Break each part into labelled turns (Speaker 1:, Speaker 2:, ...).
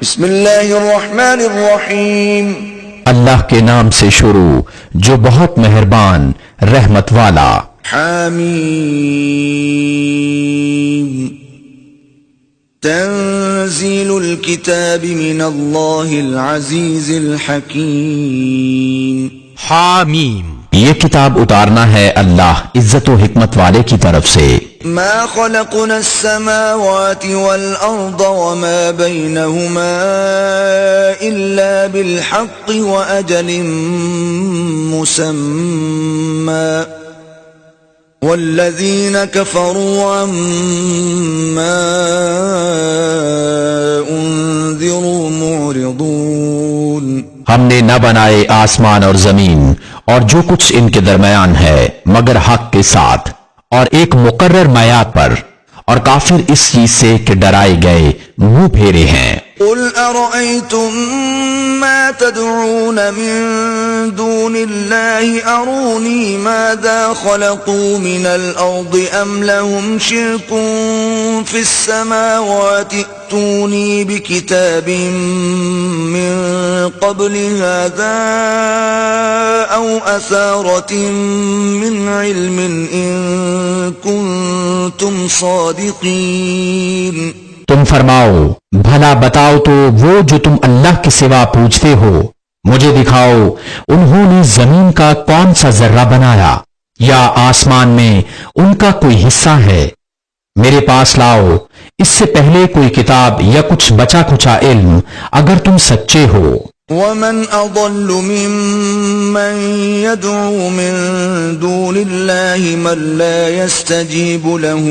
Speaker 1: بسم اللہ الرحمن الرحیم،
Speaker 2: اللہ کے نام سے شروع جو بہت مہربان رحمت والا۔
Speaker 1: حامیم، تنزیل الکتاب من اللہ العزیز الحکیم۔
Speaker 3: حامیم،
Speaker 2: یہ کتاب اتارنا ہے اللہ عزت و حکمت والے کی طرف سے۔
Speaker 1: ما خلقنا السماوات والأرض وما بينهما إلا بالحق وأجل مسمى والذين كفروا عما أنذروا معرضون۔
Speaker 2: ہم نے نہ بنائے آسمان اور زمین اور جو کچھ ان کے درمیان ہے مگر حق کے ساتھ اور ایک مقرر معیار پر، اور کافر اس چیز سے کہ ڈرائے گئے منہ پھیرے ہیں۔
Speaker 1: قل أرأيتم ما تدعون من دون الله أروني ماذا خلقوا من الأرض أم لهم شرك في السماوات ائتوني بكتاب من قبل هذا أو أثارة من علم إن كنتم صادقين۔
Speaker 2: تم فرماؤ بھلا بتاؤ تو وہ جو تم اللہ کے سوا پوچھتے ہو، مجھے دکھاؤ انہوں نے زمین کا کون سا ذرہ بنایا یا آسمان میں ان کا کوئی حصہ ہے، میرے پاس لاؤ اس سے پہلے کوئی کتاب یا کچھ بچا کھچا علم اگر تم سچے ہو۔
Speaker 1: ومن أضل ممن يدعو من دون الله من لا يستجيب له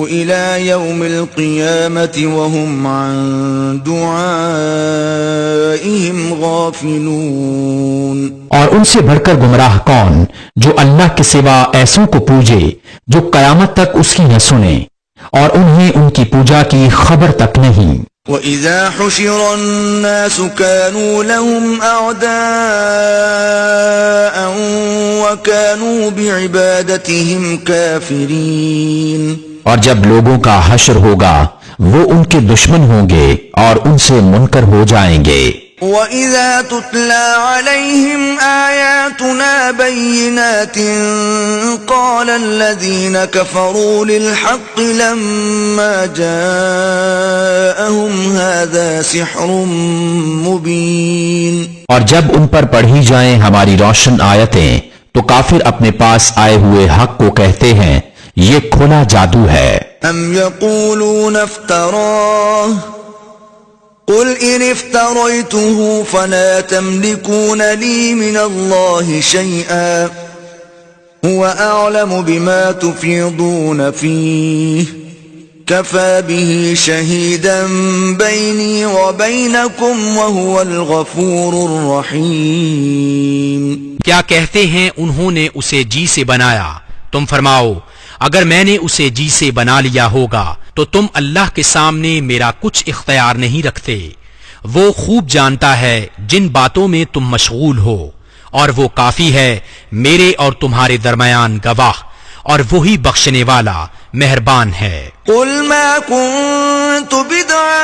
Speaker 1: إلى يوم القيامة وهم عن دعائهم غافلون۔
Speaker 2: اور ان سے بڑھ کر گمراہ کون جو اللہ کے سوا ایسوں کو پوجے جو قیامت تک اس کی نہ سنے اور انہیں ان کی پوجا کی خبر تک نہیں۔
Speaker 1: وَإِذَا حُشِرَ النَّاسُ كَانُوا لَهُمْ أَعْدَاءً وَكَانُوا بِعِبَادَتِهِمْ كَافِرِينَ۔
Speaker 2: اور جب لوگوں کا حشر ہوگا وہ ان کے دشمن ہوں گے اور ان سے منکر ہو جائیں گے۔
Speaker 1: وَإِذَا تُتْلَى عَلَيْهِمْ آيَاتُنَا بَيِّنَاتٍ قَالَ الَّذِينَ كَفَرُوا لِلْحَقِّ لَمَّا جَاءَهُمْ هَذَا سِحْرٌ مُبِينٌ۔
Speaker 2: اور جب ان پر پڑھی جائیں ہماری روشن آیتیں تو کافر اپنے پاس آئے ہوئے حق کو کہتے ہیں یہ کھلا جادو ہے۔
Speaker 1: أَمْ يَقُولُونَ افْتَرَاهُ قل إن افتريته فلا تملكون لي من الله شيئا هو أعلم بما تفيضون فيه كفى به شهيدا بيني وبينكم وهو الغفور الرحيم۔
Speaker 3: کیا کہتے ہیں انہوں نے اسے جی سے بنایا؟ تم فرماؤ اگر میں نے اسے جی سے بنا لیا ہوگا تو تم اللہ کے سامنے میرا کچھ اختیار نہیں رکھتے، وہ خوب جانتا ہے جن باتوں میں تم مشغول ہو، اور وہ کافی ہے میرے اور تمہارے درمیان گواہ، اور وہی بخشنے والا مہربان ہے۔
Speaker 1: قل ما كنت بدعا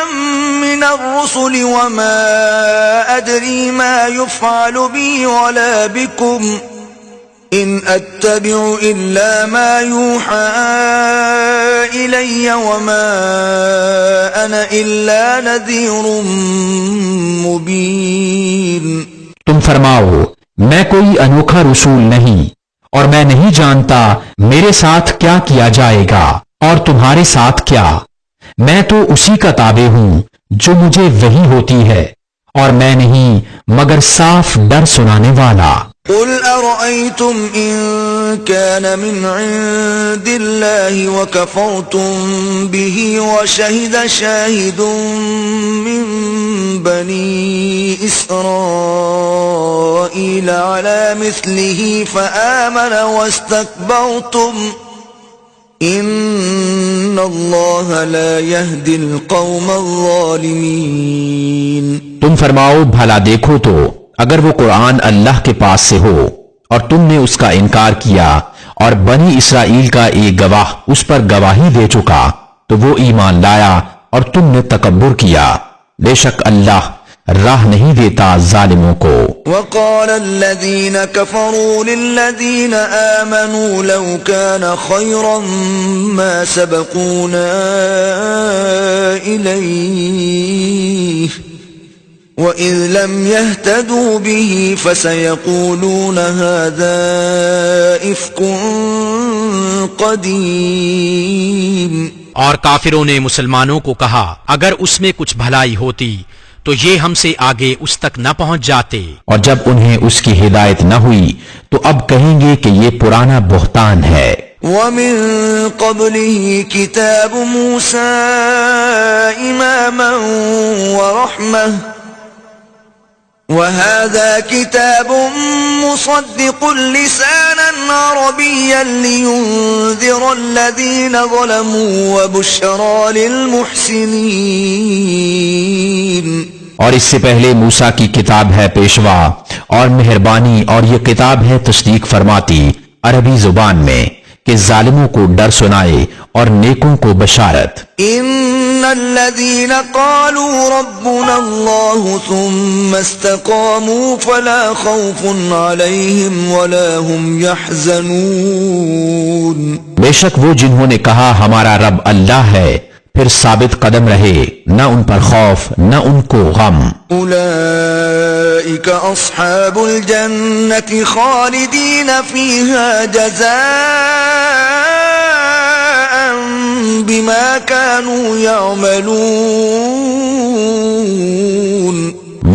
Speaker 1: من الرسل وما أدري ما يفعل بي ولا بكم إن أتبع إلا ما يوحى إلي وما أنا إلا نذير مبين۔
Speaker 2: تم فرماؤ میں کوئی انوکھا رسول نہیں اور میں نہیں جانتا میرے ساتھ کیا کیا جائے گا اور تمہارے ساتھ کیا، میں تو اسی کا تابع ہوں جو مجھے وحی ہوتی ہے اور میں نہیں مگر صاف ڈر سنانے والا۔
Speaker 1: قل أرأيتم إن كان من عند الله وكفرتم به وشهد شاهد من بني إسرائيل على مثله فآمن واستكبرتم إن الله لا يهدي القوم الظالمين۔
Speaker 2: تم فرماؤ بھلا دیکھو تو اگر وہ قرآن اللہ کے پاس سے ہو اور تم نے اس کا انکار کیا اور بنی اسرائیل کا ایک گواہ اس پر گواہی دے چکا تو وہ ایمان لایا اور تم نے تکبر کیا، بے شک اللہ راہ نہیں دیتا ظالموں کو۔
Speaker 1: وقال الذين كفروا للذين آمنوا لو كان خيرا ما سبقونا إليه وإذ لم يهتدوا به فسيقولون هذا إفك قديم۔
Speaker 3: اور کافروں نے مسلمانوں کو کہا اگر اس میں کچھ بھلائی ہوتی تو یہ ہم سے آگے اس تک نہ پہنچ جاتے۔
Speaker 2: اور جب انہیں اس کی ہدایت نہ ہوئی تو اب کہیں گے کہ یہ پرانا بہتان ہے۔
Speaker 1: ومن قبله كتاب موسى إماما ورحمة وهذا كتاب مصدق لسانا عربيا لينذر الذين ظلموا وبشرى للمحسنين۔
Speaker 2: اور اس سے پہلے موسیٰ کی کتاب ہے پیشوا اور مہربانی، اور یہ کتاب ہے تصدیق فرماتی عربی زبان میں کہ ظالموں کو ڈر سنائے اور نیکوں کو بشارت۔
Speaker 1: ان الذين قالوا ربنا الله ثم استقاموا فلا خوف عليهم ولا هم يحزنون۔
Speaker 2: بے شک وہ جنہوں نے کہا ہمارا رب اللہ ہے پھر ثابت قدم رہے، نہ ان پر خوف نہ ان کو غم۔
Speaker 1: اولئک اصحاب الجنة خالدین فیہا جزاء بما كانوا يعملون۔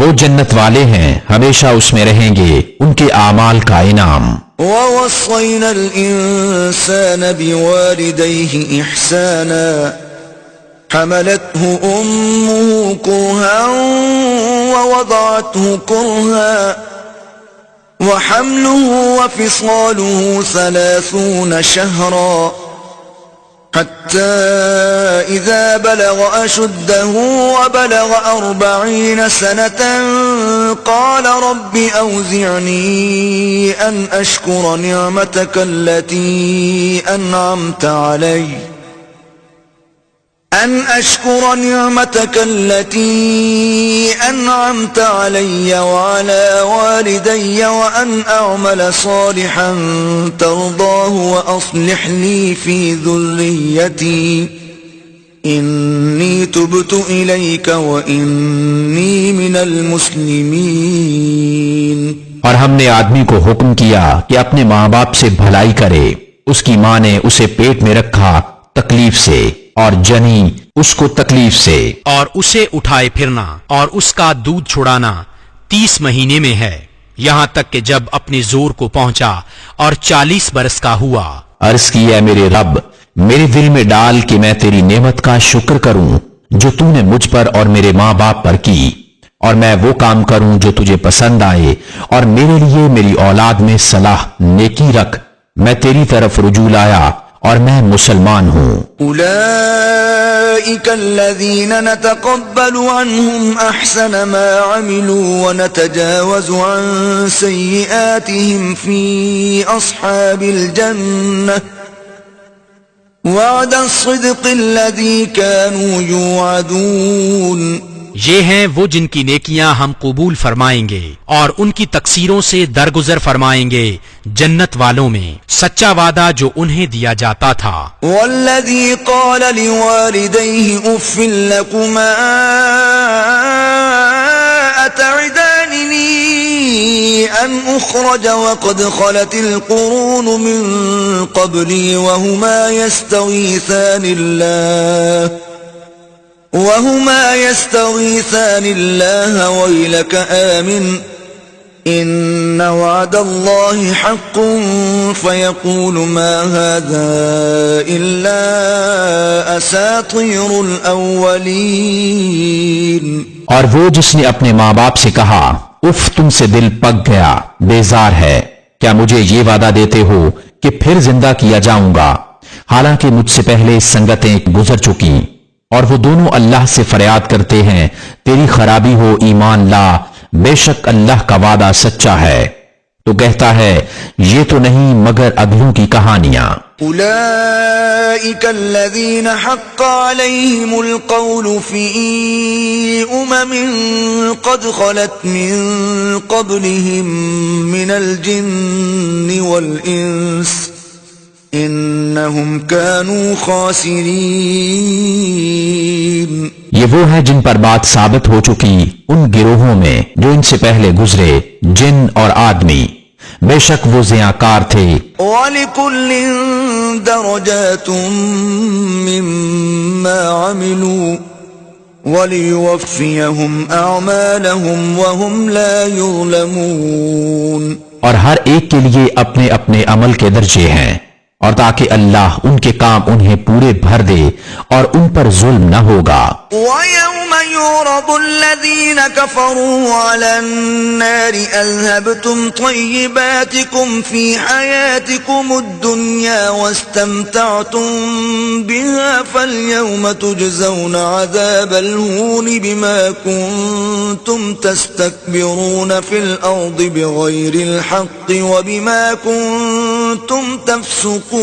Speaker 2: وہ جنت والے ہیں، ہمیشہ اس میں رہیں گے، ان کے اعمال کا انعام۔
Speaker 1: ووصینا الانسان بوالدیہ احسانا حملته أمه كرها ووضعته كرها وحمله وفصاله 30 شهرا حتى إذا بلغ أشده وبلغ 40 سنة قال رب أوزعني أن أشكر نعمتك التي أنعمت علي وعلى والدي وأن أعمل صالحا ترضاه وأصلح لي في ذريتي إني تبت إليك وإني من المسلمين۔
Speaker 2: اور ہم نے آدمی کو حکم کیا کہ اپنے ماں باپ سے بھلائی کرے۔ اس کی ماں نے اسے پیٹ میں رکھا تکلیف سے اور جنی اس کو تکلیف سے،
Speaker 3: اور اسے اٹھائے پھرنا اور اس کا دودھ چھڑانا 30 مہینے میں ہے، یہاں تک کہ جب اپنے زور کو پہنچا اور 40 برس کا ہوا۔
Speaker 2: عرض کی اے میرے رب، میرے دل میں ڈال کہ میں تیری نعمت کا شکر کروں جو تو نے مجھ پر اور میرے ماں باپ پر کی، اور میں وہ کام کروں جو تجھے پسند آئے، اور میرے لیے میری اولاد میں صلاح نیکی رکھ، میں تیری طرف رجوع لایا اور میں مسلمان ہوں۔
Speaker 1: اولئک الذین نتقبل عنہم احسن ما عملوا ونتجاوز عن سیئاتہم فی اصحاب الجنہ وعد الصدق الذی كانوا یوعدون۔
Speaker 3: یہ ہیں وہ جن کی نیکیاں ہم قبول فرمائیں گے اور ان کی تقصیروں سے درگزر فرمائیں گے جنت والوں میں، سچا وعدہ جو انہیں دیا جاتا تھا۔
Speaker 1: والذی قال لوالدیہ اف لکما اتعداننی ان اخرج وقد خلت القرون من قبلی وهما يستغيثان الله ويلك آمن إن وعد الله حق فيقول ما هذا إلا أساطير الأولين۔
Speaker 2: اور وہ جس نے اپنے ماں باپ سے کہا اف تم سے دل پک گیا، بیزار ہے، کیا مجھے یہ وعدہ دیتے ہو کہ پھر زندہ کیا جاؤں گا، حالانکہ مجھ سے پہلے سنگتیں گزر چکی۔ اور وہ دونوں اللہ سے فریاد کرتے ہیں تیری خرابی ہو، ایمان لا، بے شک اللہ کا وعدہ سچا ہے۔ تو کہتا ہے یہ تو نہیں مگر اگلوں کی کہانیاں.
Speaker 1: أولئك الذين حق عليهم القول في قد خلت من قبلهم من الجن والإنس إنهم كانوا خاسرين.
Speaker 2: یہ وہ ہے جن پر بات ثابت ہو چکی ان گروہوں میں جو ان سے پہلے گزرے، جن اور آدمی، بے شک وہ زیاں تھے.
Speaker 1: وَلِكُلٍّ دَرَجَاتٌ مِّمَّا عَمِلُوا وَلِيُوَفِّيَهُمْ أَعْمَالَهُمْ وَهُمْ لَا يُظْلَمُونَ.
Speaker 2: اور ہر ایک کے لیے اپنے اپنے عمل کے درجے ہیں، اور تاکہ اللہ ان کے کام انہیں پورے بھر دے اور ان پر ظلم نہ ہوگا.
Speaker 1: وَيَوْمَ يُعْرَضُ الَّذِينَ كَفَرُوا عَلَى النَّارِ أَذْهَبْتُمْ طَيِّبَاتِكُمْ فِي حَيَاتِكُمُ الدُّنْيَا وَاسْتَمْتَعْتُمْ بِهَا فَالْيَوْمَ تُجْزَوْنَ عَذَابَ الْهُونِ بِمَا كُنتُمْ تَسْتَكْبِرُونَ فِي الْأَرْضِ بِغَيْرِ الْحَقِّ وَبِمَا كُنتُمْ تَفْسُقُونَ.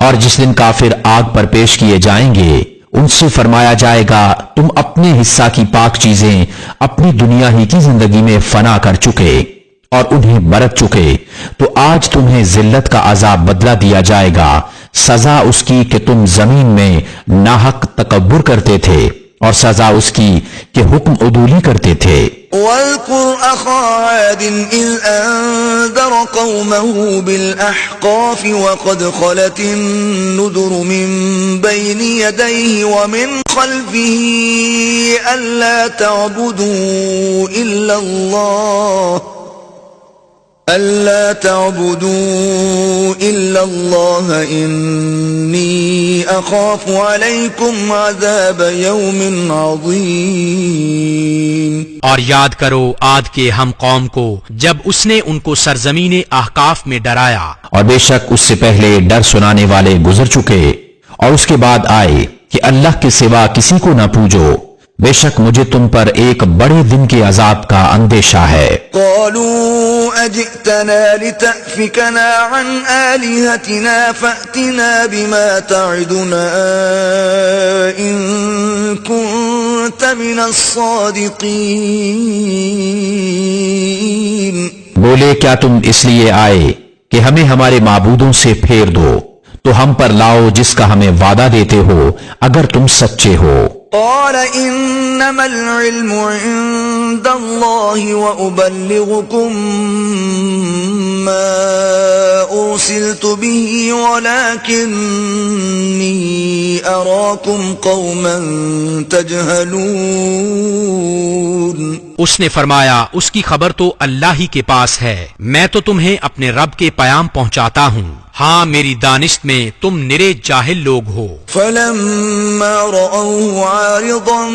Speaker 2: اور جس دن کافر آگ پر پیش کیے جائیں گے ان سے فرمایا جائے گا تم اپنے حصہ کی پاک چیزیں اپنی دنیا ہی کی زندگی میں فنا کر چکے اور انہیں برت چکے، تو آج تمہیں ذلت کا عذاب بدلہ دیا جائے گا، سزا اس کی کہ تم زمین میں ناحق تکبر کرتے تھے، اور سزا اس کی کہ حکم عدولی کرتے تھے.
Speaker 1: وَاذْكُرْ أَخَا عَادٍ إِذْ أَنذَرَ قَوْمَهُ بِالْأَحْقَافِ وَقَدْ خَلَتِ النُّذُرُ مِنْ بَيْنِ يَدَيْهِ وَمِنْ خَلْفِهِ أَلَّا تَعْبُدُوا إِلَّا اللَّهَ إِنِّي أَخَافُ عَلَيْكُمْ عَذَابَ يَوْمٍ عَظِيمٍ.
Speaker 3: اور یاد کرو عاد کے ہم قوم کو جب اس نے ان کو سرزمین احقاف میں ڈرایا.
Speaker 2: اور بے شک اس سے پہلے ڈر سنانے والے گزر چکے، اور اس کے بعد آئے کہ اللہ کے سوا کسی کو نہ پوجو، بے شک مجھے تم پر ایک بڑے دن کے عذاب کا اندیشہ ہے.
Speaker 1: قالوا أجئتنا لتأفكنا عن آلهتنا فأتنا بما تعدنا إن كنت من الصادقين.
Speaker 2: بولے کیا تم اس لیے آئے کہ ہمیں ہمارے معبودوں سے پھیر دو، تو ہم پر لاؤ جس کا ہمیں وعدہ دیتے ہو اگر تم سچے ہو.
Speaker 1: قال إنما العلم عند الله وأبلغكم ما أرسلت به ولكني أراكم قوما تجهلون.
Speaker 3: اس نے فرمایا اس کی خبر تو اللہ ہی کے پاس ہے، میں تو تمہیں اپنے رب کے پیام پہنچاتا ہوں، ہاں میری دانشت میں تم نرے جاہل لوگ ہو.
Speaker 1: فلما رأوه عارضا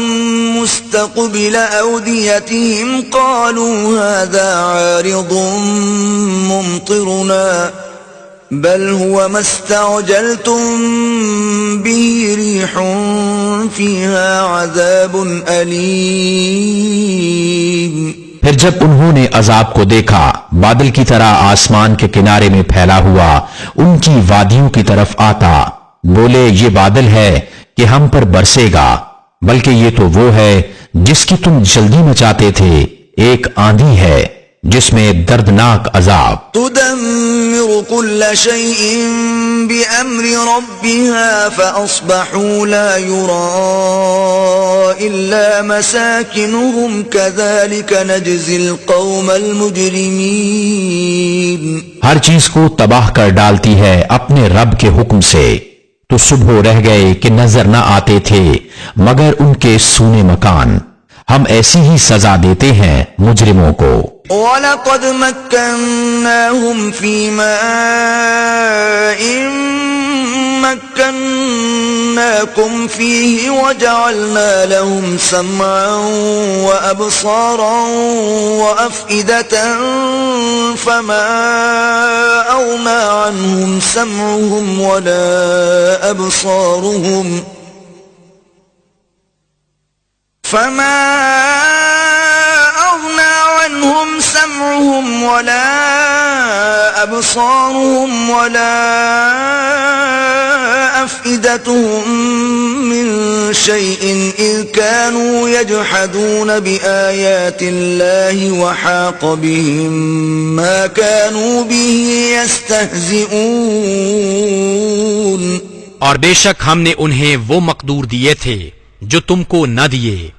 Speaker 1: مستقبل أوديتهم قالوا هذا عارض ممطرنا بل هو ما استعجلتم به ريح فيها عذاب أليم.
Speaker 2: پھر جب انہوں نے عذاب کو دیکھا بادل کی طرح آسمان کے کنارے میں پھیلا ہوا ان کی وادیوں کی طرف آتا، بولے یہ بادل ہے کہ ہم پر برسے گا، بلکہ یہ تو وہ ہے جس کی تم جلدی مچاتے تھے، ایک آندھی ہے جس میں دردناک عذاب.
Speaker 1: تدمر كل شيء بأمر ربها فأصبحوا لا يرى إلا مساكنهم كذلك نجزي القوم المجرمين.
Speaker 2: ہر چیز کو تباہ کر ڈالتی ہے اپنے رب کے حکم سے، تو صبح رہ گئے کہ نظر نہ آتے تھے مگر ان کے سونے مکان. ہم ایسی ہی سزا دیتے ہیں مجرموں کو.
Speaker 1: وَلَقَدْ مَكَّنَّاهُمْ فِي مَاءٍ مَكَّنَّاكُمْ فِيهِ وَجَعَلْنَا لَهُمْ سَمْعًا وَأَبْصَارًا وَأَفْئِدَةً فَمَا أَغْنَى عَنْهُمْ سَمْعُهُمْ وَلَا أَبْصَارُهُمْ فما أغنى عنهم سمعهم سمعهم ولا أبصارهم ولا أفئدتهم من شيء إذ كانوا يجحدون بآيات الله وحاق بهم ما كانوا به يستهزئون.
Speaker 3: اور بے شک ہم نے انہیں وہ مقدور دیے تھے جو تم کو نہ دیے،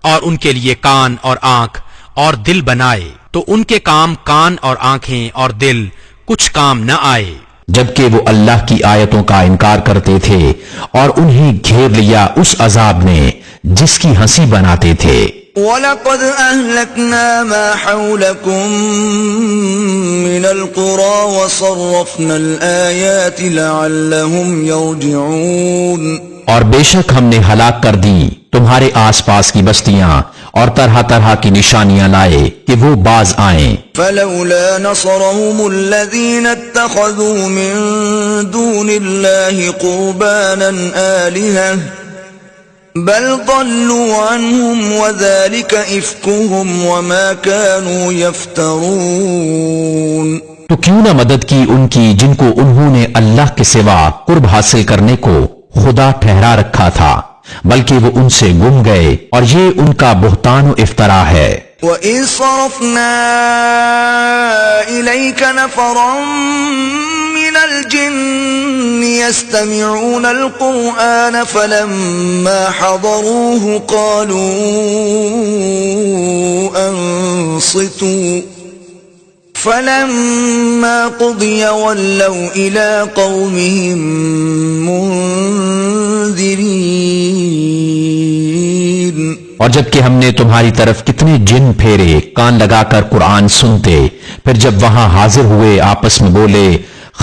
Speaker 3: اور ان کے لیے کان اور آنکھ اور دل بنائے، تو ان کے کام کان اور آنکھیں اور دل کچھ کام نہ آئے،
Speaker 2: جبکہ وہ اللہ کی آیتوں کا انکار کرتے تھے اور انہیں گھیر لیا اس عذاب نے جس کی ہنسی بناتے تھے.
Speaker 1: وَلَقَدْ أَهْلَكْنَا مَا حَوْلَكُمْ مِنَ الْقُرَى وَصَرَّفْنَا الْآيَاتِ لَعَلَّهُمْ يَرْجِعُونَ. اور بے شک ہم نے ہلاک کر دی تمہارے آس پاس کی بستیاں اور طرح طرح کی نشانیاں لائے کہ وہ باز آئیں.
Speaker 4: فلولا نصرهم الذين اتخذوا من دون الله قربانا آلهة بل ضلوا عنهم وذلك إفكهم وما كانوا يفترون.
Speaker 2: تو کیوں نہ مدد کی ان کی جن کو انہوں نے اللہ کے سوا قرب حاصل کرنے کو خدا ٹھہرا رکھا تھا، بلکہ وہ ان سے گم گئے اور یہ ان کا بہتان و افطرا ہے.
Speaker 4: وَإِذْ صَرَفْنَا إِلَيْكَ نَفَرًا مِنَ الْجِنِّ يَسْتَمِعُونَ الْقُرْآنَ فَلَمَّا حَضَرُوهُ قَالُوا أَنصِتُوا فَلَمَّا قُضِيَ وَلَّوْا إِلَى قَوْمِهِمْ مُنذِرِينَ.
Speaker 2: اور جبکہ ہم نے تمہاری طرف کتنے جن پھیرے کان لگا کر قرآن سنتے، پھر جب وہاں حاضر ہوئے آپس میں بولے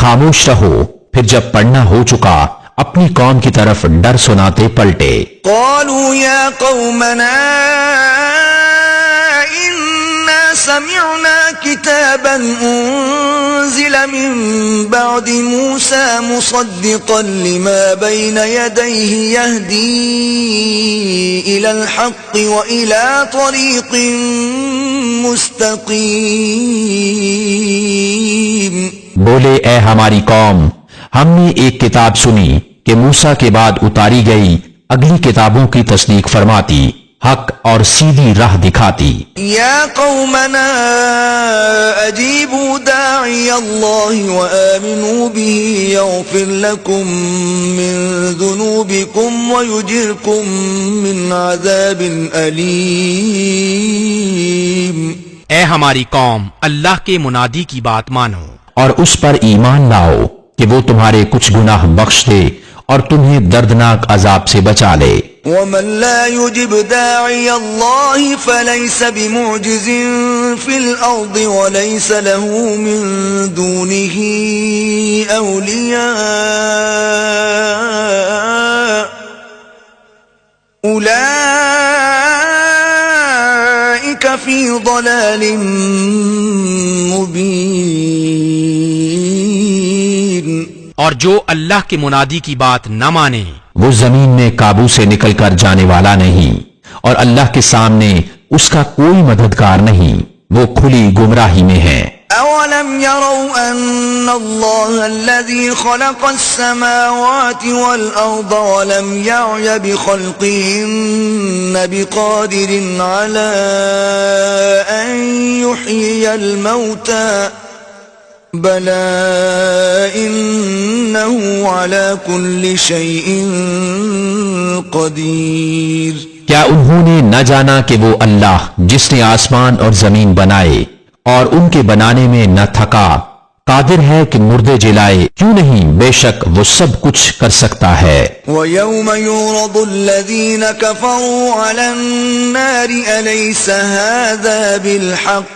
Speaker 2: خاموش رہو، پھر جب پڑھنا ہو چکا اپنی قوم کی طرف ڈر سناتے پلٹے.
Speaker 4: قالوا يا قومنا إنا سمعنا كتابا أنزل من بعد موسى مصدقا لما بين يديه يهدي إلى الحق وإلى طريق مستقيم.
Speaker 2: بولے اے ہماری قوم، ہم نے ایک کتاب سنی کہ موسیٰ کے بعد اتاری گئی اگلی کتابوں کی تصدیق فرماتی، حق اور سیدھی راہ دکھاتی.
Speaker 4: يا قومنا أجيبوا داعي الله وآمنوا به يغفر لكم من ذنوبكم ويجركم من عذاب أليم.
Speaker 3: اے ہماری قوم، اللہ کے منادی کی بات مانو
Speaker 2: اور اس پر ایمان لاؤ کہ وہ تمہارے کچھ گناہ بخش دے اور تمہیں دردناک عذاب سے بچا لے.
Speaker 4: ومن لا يجب داعي الله فليس بمعجز في الأرض وليس له من دونه أولياء أولئك في ضلال مبين.
Speaker 3: اور جو اللہ کے منادی کی بات نہ مانے
Speaker 2: وہ زمین میں قابو سے نکل کر جانے والا نہیں، اور اللہ کے سامنے اس کا کوئی مددگار نہیں، وہ کھلی گمراہی میں ہے.
Speaker 4: أولم يروا أن الله الذي خلق السماوات والأرض ولم يعي بخلقهن بقادر على أن يحيي الموتى بلى إنه على كل شيء قدير.
Speaker 2: کیا انہوں نے نہ جانا کہ وہ اللہ جس نے آسمان اور زمین بنائے اور ان کے بنانے میں نہ تھکا، قادر ہے کہ مردے جلائے؟ کیوں نہیں، بے شک وہ سب کچھ کر سکتا ہے.
Speaker 4: وَيَوْمَ يُعْرَضُ الَّذِينَ كَفَرُوا عَلَى النَّارِ أَلَيْسَ هَذَا بِالْحَقِّ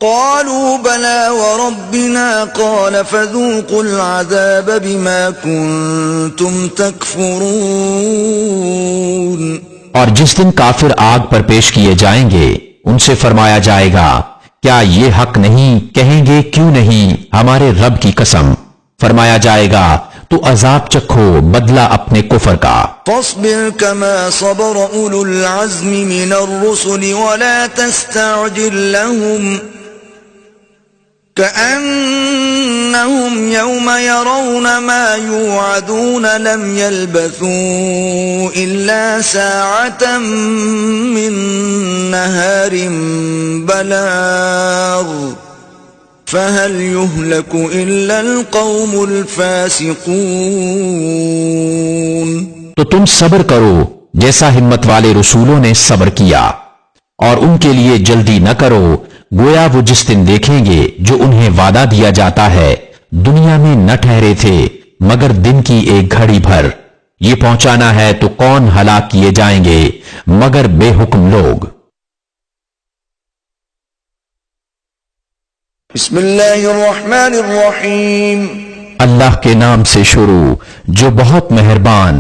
Speaker 4: قالوا بلى وربنا قال فذوقوا العذاب بما كنتم تكفرون.
Speaker 2: اور جس دن کافر آگ پر پیش کیے جائیں گے ان سے فرمایا جائے گا کیا یہ حق نہیں؟ کہیں گے کیوں نہیں، ہمارے رب کی قسم. فرمایا جائے گا تو عذاب چکھو بدلہ اپنے کفر کا۔
Speaker 4: فاصبر كما صبر أولو العزم من الرسل ولا تستعجل لهم كأنهم يوم يرون ما يوعدون لم يلبثوا إلا ساعة من نهار بلاغ فهل يهلك إلا القوم الفاسقون۔
Speaker 2: تو تم صبر کرو جیسا ہمت والے رسولوں نے صبر کیا، اور ان کے لیے جلدی نہ کرو، گویا وہ جس دن دیکھیں گے جو انہیں وعدہ دیا جاتا ہے دنیا میں نہ ٹھہرے تھے مگر دن کی ایک گھڑی بھر، یہ پہنچانا ہے تو کون ہلاک کیے جائیں گے مگر بے حکم لوگ۔
Speaker 4: بسم اللہ الرحمن الرحیم،
Speaker 2: اللہ کے نام سے شروع جو بہت مہربان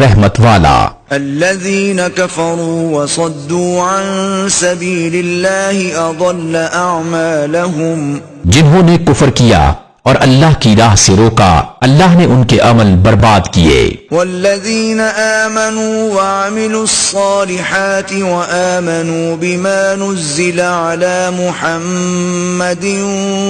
Speaker 2: رحمت والا۔
Speaker 4: الذين كفروا وصدوا عن سبيل الله أضل أعمالهم،
Speaker 2: جنہوں نے کفر کیا اور اللہ کی راہ سے روکا اللہ نے ان کے عمل برباد کیے۔
Speaker 4: والذين آمنوا وعملوا الصالحات وآمنوا بما نزل على محمد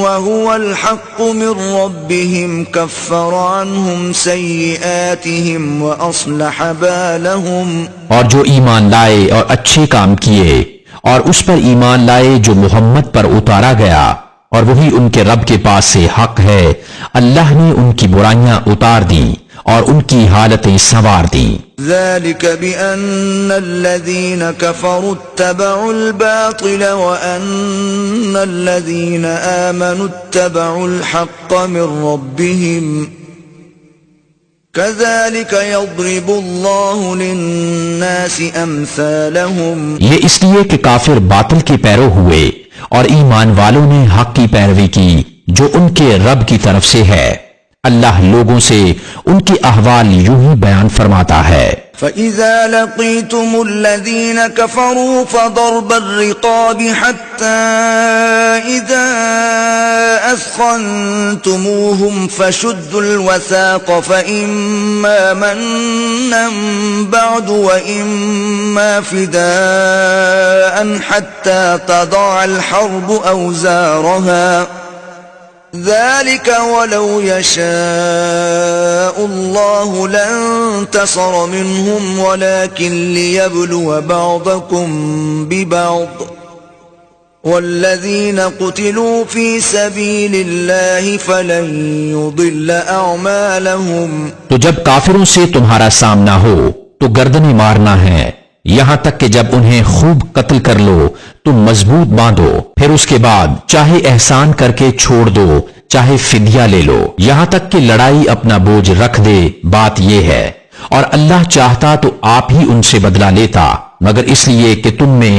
Speaker 4: وهو الحق من ربهم كفر عنهم سيئاتهم وأصلح بالهم،
Speaker 2: اور جو ایمان لائے اور اچھے کام کیے اور اس پر ایمان لائے جو محمد پر اتارا گیا اور وہی ان کے رب کے پاس سے حق ہے، اللہ نے ان کی برائیاں اتار دیں اور ان کی حالتیں سنوار دیں۔
Speaker 4: ذلك بأن الذين كفروا اتبعوا الباطل وأن الذين آمنوا اتبعوا الحق من ربهم كذلك يضرب الله للناس أمثالهم۔
Speaker 2: یہ اس لیے کہ کافر باطل کے پیرو ہوئے اور ایمان والوں نے حق کی پیروی کی جو ان کے رب کی طرف سے ہے، اللہ لوگوں سے ان کے احوال یوں ہی بیان فرماتا ہے۔
Speaker 4: فَإِذَا لَقِيتُمُ الَّذِينَ كَفَرُوا فَضَرْبَ الرِّقَابِ حَتَّى إِذَا أَثْخَنْتُمُوهُمْ فَشُدُّوا الْوَثَاقَ فَإِمَّا مَنًّا بَعْدُ وَإِمَّا فِدَاءً حَتَّى تَضَعَ الْحَرْبُ أَوْزَارَهَا ذلك ولو يشاء الله لانتصر منهم ولكن ليبلو بعضكم ببعض والذين قتلوا في سبيل الله فلن يضل أعمالهم۔
Speaker 2: تو جب کافروں سے تمہارا سامنا ہو تو گردنیں مارنا ہے یہاں تک کہ جب انہیں خوب قتل کر لو تم مضبوط باندھو، پھر اس کے بعد چاہے احسان کر کے چھوڑ دو چاہے فدیہ لے لو، یہاں تک کہ لڑائی اپنا بوجھ رکھ دے۔ بات یہ ہے اور اللہ چاہتا تو آپ ہی ان سے بدلہ لیتا مگر اس لیے کہ تم میں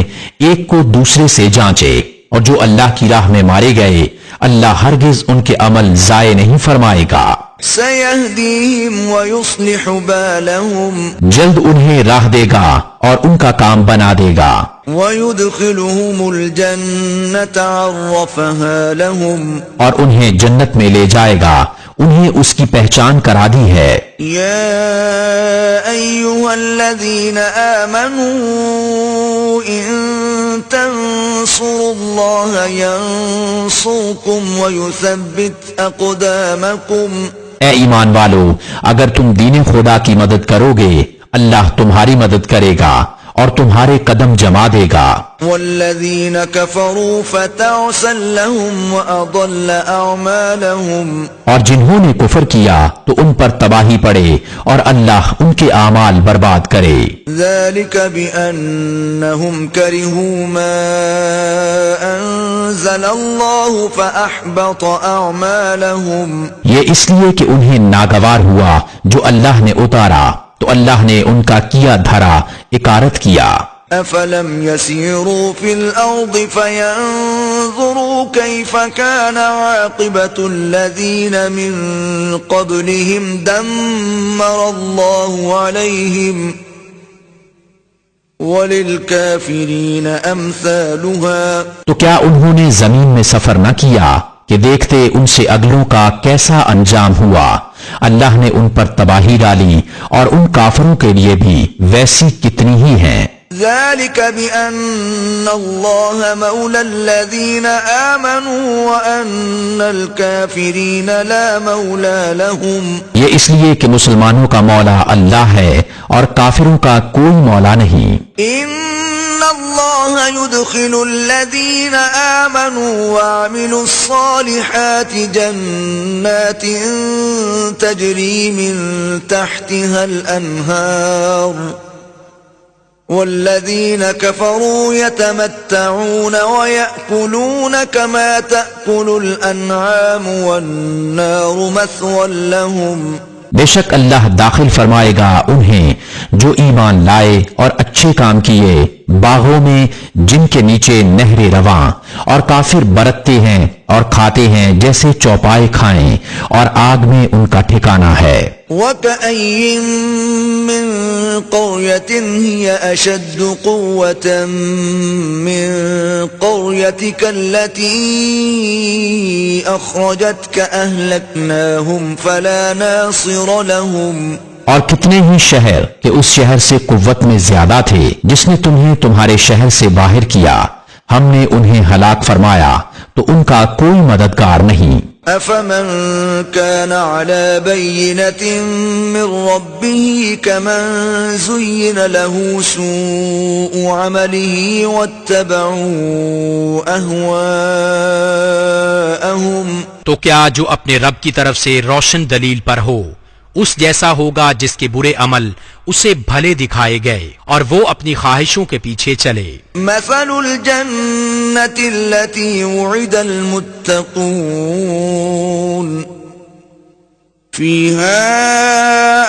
Speaker 2: ایک کو دوسرے سے جانچے، اور جو اللہ کی راہ میں مارے گئے اللہ ہرگز ان کے عمل ضائع نہیں فرمائے گا۔
Speaker 4: سَيَهْدِيهِمْ وَيُصْلِحُ بَالَهُمْ،
Speaker 2: جلد انہیں راہ دے گا اور ان کا کام بنا دے گا۔
Speaker 4: وَيُدْخِلُهُمُ الْجَنَّةَ عَرَّفَهَا لَهُمْ،
Speaker 2: اور انہیں جنت میں لے جائے گا، انہیں اس کی پہچان کرا دی ہے۔
Speaker 4: يَا أَيُّهَا الَّذِينَ آمَنُوا إِن تَنصُرُوا اللَّهَ يَنصُرْكُمْ وَيُثَبِّتْ أَقْدَامَكُمْ۔
Speaker 2: اے ایمان والو اگر تم دین خدا کی مدد کرو گے اللہ تمہاری مدد کرے گا اور تمہارے قدم جما دے گا۔
Speaker 4: والذین کفروا فتعسا لهم وأضل أعمالهم،
Speaker 2: اور جنہوں نے کفر کیا تو ان پر تباہی پڑے اور اللہ ان کے اعمال برباد کرے۔
Speaker 4: ذلك بأنهم كرهوا ما أنزل الله فأحبط أعمالهم،
Speaker 2: یہ اس لیے کہ انہیں ناگوار ہوا جو اللہ نے اتارا تو اللہ نے ان کا کیا دھرا اکارت کیا۔
Speaker 4: أفلم يسيروا في الأرض فينظروا كيف كان عاقبة الذين من قبلهم دمر الله عليهم وللكافرين أمثالها۔
Speaker 2: تو کیا انہوں نے زمین میں سفر نہ کیا کہ دیکھتے ان سے اگلوں کا کیسا انجام ہوا، اللہ نے ان پر تباہی ڈالی اور ان کافروں کے لیے بھی ویسی کتنی ہی ہیں۔
Speaker 4: ذلك بأن الله مولى الذين آمنوا وأن الكافرين لا مولى لهم،
Speaker 2: یہ اس لیے کہ مسلمانوں کا مولا اللہ ہے اور کافروں کا کوئی مولا نہیں۔
Speaker 4: إن الله يدخل الذين آمنوا وعملوا الصالحات جنات تجري من تحتها الأنهار والذين كفروا يتمتعون ويأكلون كما تأكل الأنعام والنار مثوى لهم۔
Speaker 2: بے شک اللہ داخل فرمائے گا انہیں جو ایمان لائے اور اچھے کام کیے باغوں میں جن کے نیچے نہریں رواں، اور کافر برتتے ہیں اور کھاتے ہیں جیسے چوپائے کھائیں، اور آگ میں ان کا ٹھکانہ ہے۔
Speaker 4: وَكَأَيٍّ مِّن قَرْيَةٍ هِيَ أَشَدُّ قُوَّةً مِّن قَرْيَتِكَ الَّتِي أَخْرَجَتْكَ أَهْلَكْنَاهُمْ فَلَا نَاصِرَ لَهُمْ۔
Speaker 2: اور کتنے ہی شہر کہ اس شہر سے قوت میں زیادہ تھے جس نے تمہیں تمہارے شہر سے باہر کیا، ہم نے انہیں ہلاک فرمایا تو ان کا کوئی مددگار نہیں۔
Speaker 4: أَفَمَن كَانَ عَلَى بَيِّنَةٍ مِّن رَّبِّهِ كَمَن زُيِّنَ لَهُ سُوءُ عَمَلِهِ وَاتَّبَعُوا أَهْوَاءَهُمْ،
Speaker 3: تو کیا جو اپنے رب کی طرف سے روشن دلیل پر ہو اس جیسا ہوگا جس کے برے عمل اسے بھلے دکھائے گئے اور وہ اپنی خواہشوں کے پیچھے چلے۔
Speaker 4: مثل الجنة التي وعد المتقون فيها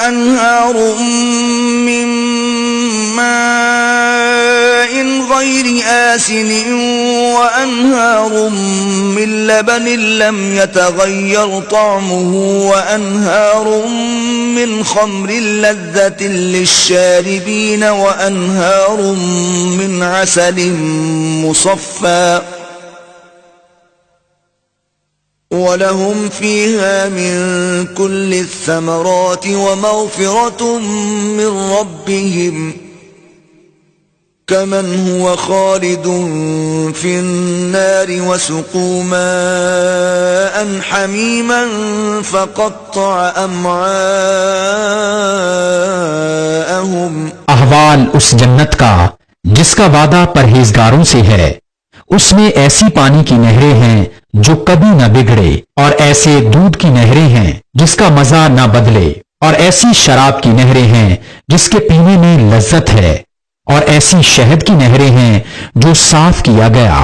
Speaker 4: أنهار من ماء غير آسن وأنهار من لبن لم يتغير طعمه وأنهار من خمر لذة للشاربين وأنهار من عسل مصفى وَلَهُمْ فِيهَا مِن كُلِّ الثَّمَرَاتِ وَمَغْفِرَةٌ مِّن رَّبِّهِمْ كَمَنْ هُوَ خَالِدٌ فِي النَّارِ وَسُقُوا مَاءً حَمِيمًا فَقَطَّعَ أَمْعَاءَهُمْ۔
Speaker 2: احوال اس جنت کا جس کا وعدہ پرہیزگاروں سے ہے، اس میں ایسی پانی کی نہریں ہیں جو کبھی نہ بگڑے، اور ایسے دودھ کی نہریں ہیں جس کا مزہ نہ بدلے، اور ایسی شراب کی نہریں ہیں جس کے پینے میں لذت ہے، اور ایسی شہد کی نہریں ہیں جو صاف کیا گیا،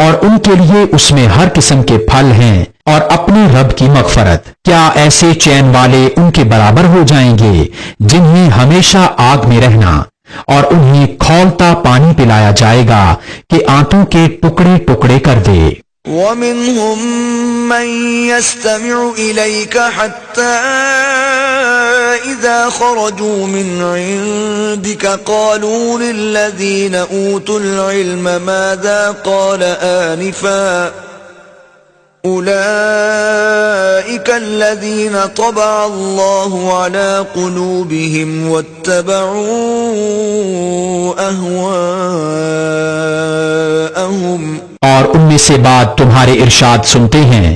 Speaker 2: اور ان کے لیے اس میں ہر قسم کے پھل ہیں اور اپنے رب کی مغفرت۔ کیا ایسے چین والے ان کے برابر ہو جائیں گے جنہیں ہمیشہ آگ میں رہنا اور انہیں کھولتا پانی پلایا جائے گا کہ آنتوں کے ٹکڑے ٹکڑے کر دے۔
Speaker 4: وَمِنْهُمْ مَنْ يَسْتَمِعُ إِلَيْكَ حَتَّى إِذَا خَرَجُوا مِنْ عِنْدِكَ قَالُوا لِلَّذِينَ أُوتُوا الْعِلْمَ مَاذَا قَالَ آنِفًا أُولَئِكَ الَّذِينَ طَبَعَ اللَّهُ عَلَى قُلُوبِهِمْ وَاتَّبَعُوا أَهْوَاءَهُمْ۔
Speaker 2: اور ان میں سے بعد تمہارے ارشاد سنتے ہیں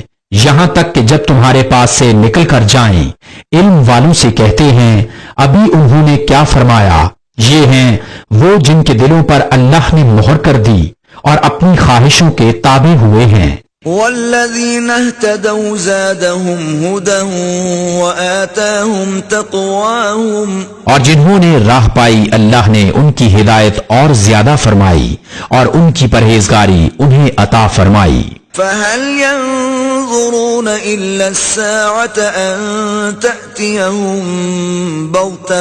Speaker 2: یہاں تک کہ جب تمہارے پاس سے نکل کر جائیں علم والوں سے کہتے ہیں ابھی انہوں نے کیا فرمایا، یہ ہیں وہ جن کے دلوں پر اللہ نے مہر کر دی اور اپنی خواہشوں کے تابع ہوئے ہیں۔
Speaker 4: والذین اہتدوا زادہم ہدی وآتاہم تقواہم،
Speaker 2: اور جنہوں نے راہ پائی اللہ نے ان کی ہدایت اور زیادہ فرمائی اور ان کی پرہیزگاری انہیں عطا فرمائی۔
Speaker 4: فہل ينظرون الا الساعة ان تأتیہم بغتہ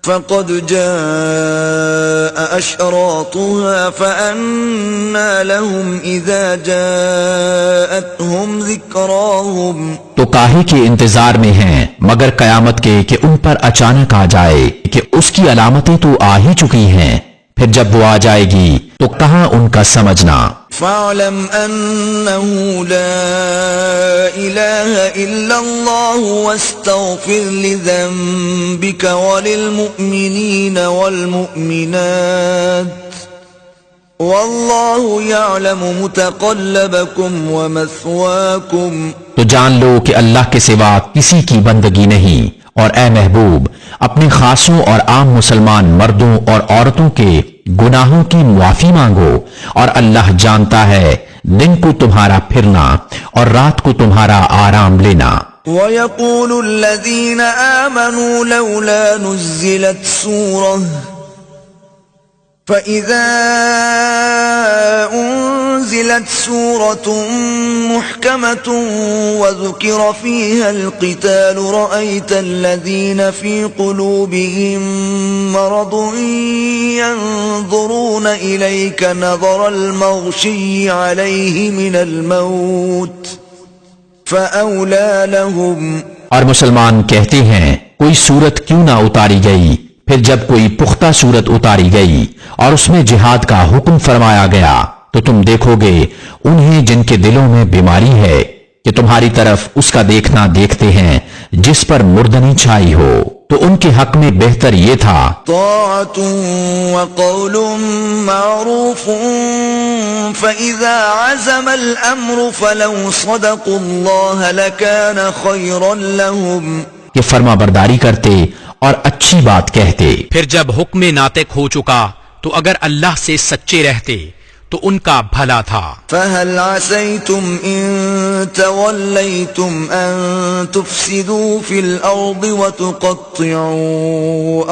Speaker 4: فقد جاء أشراطها فأنى لهم إذا جاءتهم ذكراهم۔
Speaker 2: تو کاہے کے انتظار میں ہیں مگر قیامت کے کہ ان پر اچانک آ جائے کہ اس کی علامتیں تو آ ہی چکی ہیں، پھر جب وہ آ جائے گی تو کہاں ان کا سمجھنا؟
Speaker 4: فاعلم انه لا اله الا الله واستغفر لذنبك وللمؤمنين والمؤمنات والله يعلم متقلبكم ومثواكم۔
Speaker 2: تو جان لو کہ اللہ کے سوا کسی کی بندگی نہیں، اور اے محبوب اپنے خاصوں اور عام مسلمان مردوں اور عورتوں کے گناہوں کی معافی مانگو، اور اللہ جانتا ہے دن کو تمہارا پھرنا اور رات کو تمہارا آرام لینا۔
Speaker 4: وَيَقُولُ الَّذِينَ آمَنُوا لَوْلَا نُزِّلَتْ سُورَةٌ فَإِذَا أُنزِلَتْ سُورَةٌ مُحْكَمَةٌ وَذُكِرَ فِيهَا الْقِتَالُ رَأَيْتَ الَّذِينَ فِي قُلُوبِهِم مَّرَضٌ يَنظُرُونَ إِلَيْكَ نَظَرَ الْمَغْشِيِّ عَلَيْهِ مِنَ الْمَوْتِ فَأَوْلَى لَهُمْ۔
Speaker 2: اور مسلمان کہتے ہیں کوئی صورت کیوں نہ اتاری گئی، پھر جب کوئی پختہ صورت اتاری گئی اور اس میں جہاد کا حکم فرمایا گیا تو تم دیکھو گے انہیں جن کے دلوں میں بیماری ہے کہ تمہاری طرف اس کا دیکھنا دیکھتے ہیں جس پر مردنی چھائی ہو، تو ان کے حق میں بہتر یہ تھا
Speaker 4: طاعة وقول معروف فإذا عزم الأمر فلو صدقوا الله لكان خيرا لهم،
Speaker 2: کہ فرما برداری کرتے اور اچھی بات کہتے۔
Speaker 3: پھر جب حکم ناطق ہو چکا تو اگر اللہ سے سچے رہتے تو ان کا بھلا تھا۔
Speaker 4: فهل عسيتم إن توليتم أن تفسدوا في الأرض وتقطعوا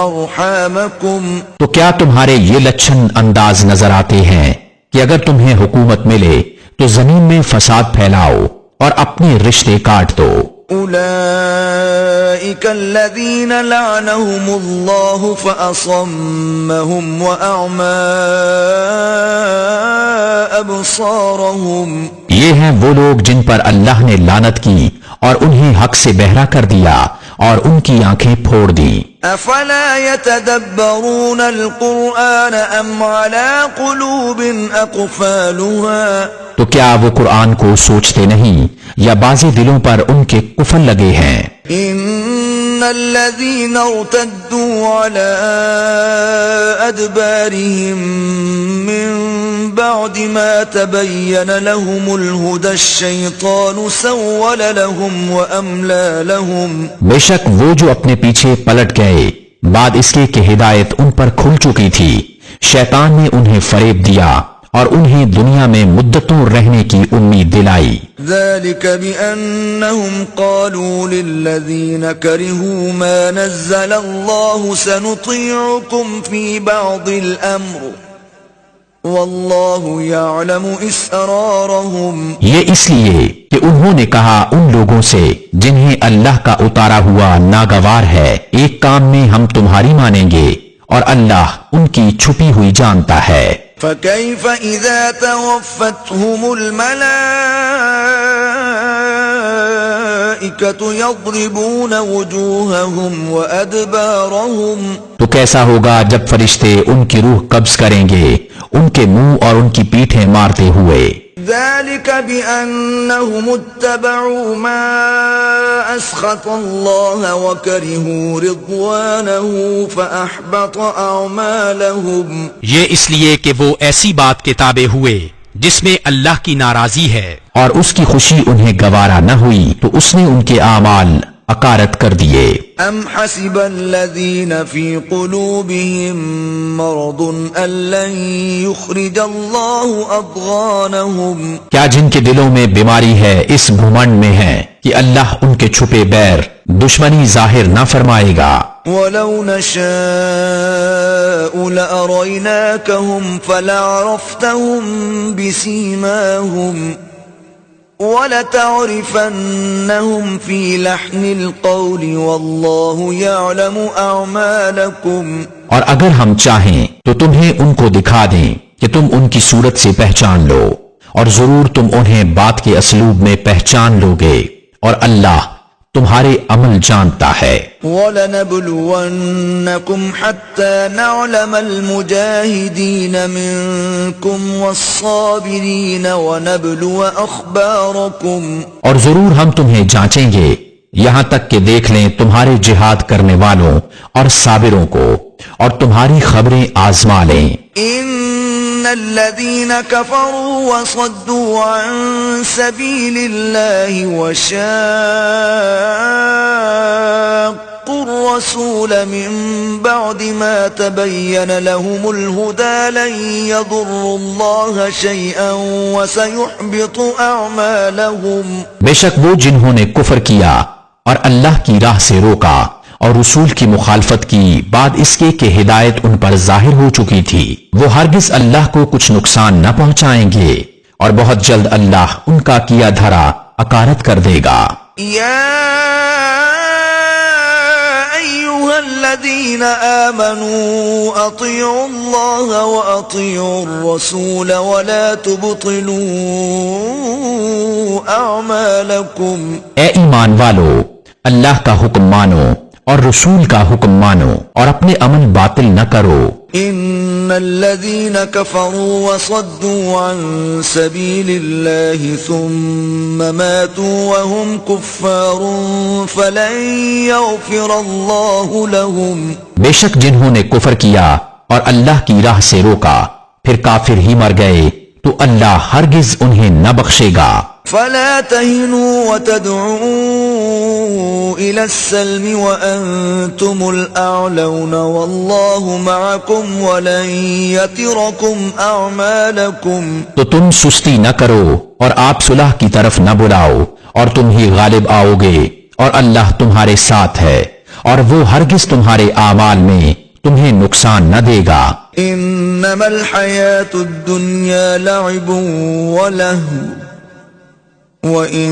Speaker 4: أرحامكم،
Speaker 2: تو کیا تمہارے یہ لچھن انداز نظر آتے ہیں کہ اگر تمہیں حکومت ملے تو زمین میں فساد پھیلاؤ اور اپنے رشتے کاٹ دو۔
Speaker 4: أولئك الذين لعنهم الله فأصمهم وأعمى أبصارهم،
Speaker 2: یہ ہیں وہ لوگ جن پر اللہ نے لعنت کی اور انہیں حق سے بہرا کر دیا اور ان کی آنکھیں پھوڑ دی۔
Speaker 4: أفلا يتدبرون القرآن أم على قلوب أقفالها،
Speaker 2: تو کیا وہ قرآن کو سوچتے نہیں یا بعضی دلوں پر ان کے قفل لگے ہیں؟
Speaker 4: إن الذين ارتدوا على أدبارهم من بعد ما تبين لهم الهدى الشيطان سول لهم وأملى لهم،
Speaker 2: بے شک وہ جو اپنے پیچھے پلٹ گئے بعد اس کے کہ ہدایت ان پر کھل چکی تھی، شیطان نے انہیں فریب دیا اور انہیں دنیا میں مدتوں رہنے کی امید دلائی۔
Speaker 4: ذلك بأنهم قالوا للذين كرهوا ما نزل الله سنطيعكم في بعض الأمر والله يعلم إسرارهم،
Speaker 2: یہ اس لیے کہ انہوں نے کہا ان لوگوں سے جنہیں اللہ کا اتارا ہوا ناگوار ہے، ایک کام میں ہم تمہاری مانیں گے اور اللہ ان کی چھپی ہوئی جانتا ہے۔
Speaker 4: فكيف إذا توفتهم الملائكة يضربون وجوههم وأدبارهم،
Speaker 2: تو کیسا ہوگا جب فرشتے ان کی روح قبض کریں گے ان کے منہ اور ان کی پیٹھیں مارتے ہوئے۔
Speaker 4: ذلك بأنهم اتبعوا ما أسخط الله وكرهوا رضوانه فأحبط أعمالهم،
Speaker 3: یہ اس لیے کہ وہ ایسی بات کے تابع ہوئے جس میں اللہ کی ناراضی ہے
Speaker 2: اور اس کی خوشی انہیں گوارا نہ ہوئی تو اس نے ان کے اعمال اکارت کر دیے۔
Speaker 4: أم حسب الذين في قلوبهم مرض أن لن يخرج الله أضغانهم،
Speaker 2: کیا جن کے دلوں میں بیماری ہے اس گھمنڈ میں ہے کہ اللہ ان کے چھپے بیر دشمنی ظاہر نہ فرمائے گا۔
Speaker 4: ولو نشاء لأريناكهم فلعرفتهم بسيماهم وَلَتَعْرِفَنَّهُمْ فِي لَحْنِ الْقَوْلِ وَاللَّهُ يَعْلَمُ أَعْمَالَكُمْ،
Speaker 2: اور اگر ہم چاہیں تو تمہیں ان کو دکھا دیں کہ تم ان کی صورت سے پہچان لو، اور ضرور تم انہیں بات کے اسلوب میں پہچان لو گے، اور اللہ تمہارے عمل جانتا ہے۔
Speaker 4: وَلَنَبْلُوَنَّكُمْ حَتَّى نَعْلَمَ الْمُجَاهِدِينَ مِنكُمْ وَالصَّابِرِينَ وَنَبْلُوَ أَخْبَارَكُمْ،
Speaker 2: اور ضرور ہم تمہیں جانچیں گے یہاں تک کہ دیکھ لیں تمہارے جہاد کرنے والوں اور صابروں کو، اور تمہاری خبریں آزما لیں۔
Speaker 4: إِنَّ الَّذِينَ كَفَرُوا وَصَدُّوا عَن سَبِيلِ اللَّهِ وَشَاقُّوا الرَّسُولَ مِن بَعْدِ مَا تَبَيَّنَ لَهُمُ الْهُدَى لَن يَضُرُّوا اللَّهَ شَيْئًا وَسَيُحْبِطُ أَعْمَالَهُمْ،
Speaker 2: بے شک وہ جنہوں نے کفر کیا اور اللہ کی راہ سے روکا اور رسول کی مخالفت کی بعد اس کے کہ ہدایت ان پر ظاہر ہو چکی تھی، وہ ہرگز اللہ کو کچھ نقصان نہ پہنچائیں گے، اور بہت جلد اللہ ان کا کیا دھرا اکارت کر دے گا۔
Speaker 4: يا أيها الذين آمنوا أطيعوا الله وأطيعوا الرسول ولا تبطلوا أعمالكم،
Speaker 2: اے ایمان والو، اللہ کا حکم مانو اور رسول کا حکم مانو اور اپنے عمل باطل نہ کرو۔
Speaker 4: إن الذين كفروا وصدوا عن سبيل الله ثم ماتوا وهم كفار فلن يغفر الله لهم،
Speaker 2: بے شک جنہوں نے کفر کیا اور اللہ کی راہ سے روکا پھر کافر ہی مر گئے تو اللہ ہرگز انہیں نہ بخشے گا۔
Speaker 4: فلا تهنوا وتدعوا إلى السلم وأنتم الأعلون والله معكم ولن يتركم أعمالكم،
Speaker 2: تو تم سستی نہ کرو اور آپ صلح کی طرف نہ بلاؤ اور تم ہی غالب آؤ گے، اور اللہ تمہارے ساتھ ہے اور وہ ہرگز تمہارے اعمال میں تمہیں نقصان نہ دے گا۔
Speaker 4: إنما الحياة الدنيا لعب ولهو وَإِن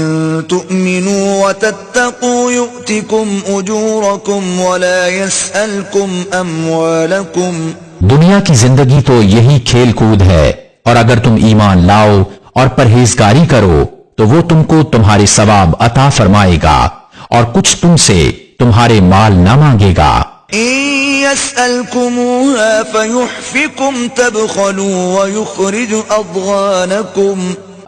Speaker 4: تُؤْمِنُوا وَتَتَّقُوا يُؤْتِكُمْ أُجُورَكُمْ وَلَا يَسْأَلْكُمْ أَمْوَالَكُمْ،
Speaker 2: دنیا کی زندگی تو یہی کھیل کود ہے، اور اگر تم ایمان لاؤ اور پرہیزگاری کرو تو وہ تم کو تمہارے ثواب عطا فرمائے گا اور کچھ تم سے تمہارے مال نہ مانگے گا۔
Speaker 4: إِن يَسْأَلْكُمُوهَا فَيُحْفِكُمْ تَبْخَلُوا وَيُخْرِجْ أَضْغَانَكُمْ،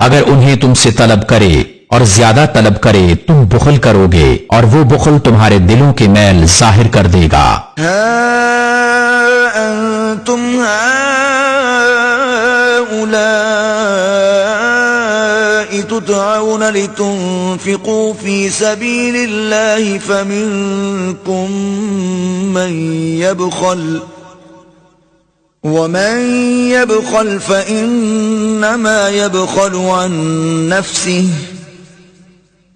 Speaker 2: اگر انہیں تم سے طلب کرے اور زیادہ طلب کرے تم بخل کرو گے اور وہ بخل تمہارے دلوں کے میل ظاہر کر دے گا۔
Speaker 4: ہا انتم هؤلاء تدعون لتنفقوا في سبيل الله فمنكم من يبخل ومن يبخل فإنما يبخل عن نفسه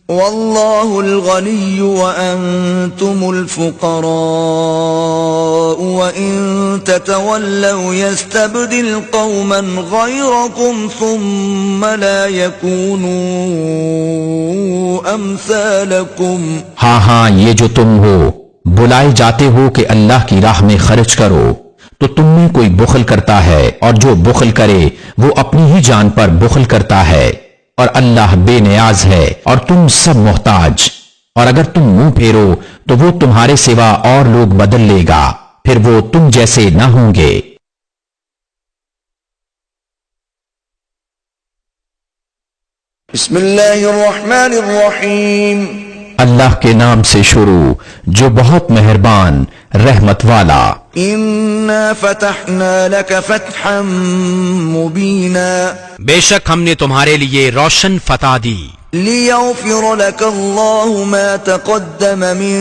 Speaker 4: والله الغني وأنتم الفقراء وإن تتولوا يستبدل قوما غيركم ثم لا يكونوا أمثالكم۔
Speaker 2: ہاں یہ جو تم ہو بلائے جاتے ہو کہ اللہ کی راہ میں خرچ کرو، تو تم میں کوئی بخل کرتا ہے اور جو بخل کرے وہ اپنی ہی جان پر بخل کرتا ہے، اور اللہ بے نیاز ہے اور تم سب محتاج، اور اگر تم منہ پھیرو تو وہ تمہارے سوا اور لوگ بدل لے گا، پھر وہ تم جیسے نہ ہوں گے۔
Speaker 4: بسم اللہ الرحمن الرحیم،
Speaker 2: اللہ کے نام سے شروع جو بہت مہربان رحمت والا۔
Speaker 4: اِنَّا فَتَحْنَا لَكَ فَتْحًا مُبِينًا،
Speaker 3: بے شک ہم نے تمہارے لیے روشن فتح دی،
Speaker 4: لِيَغْفِرَ لَكَ اللَّهُ مَا تَقَدَّمَ مِن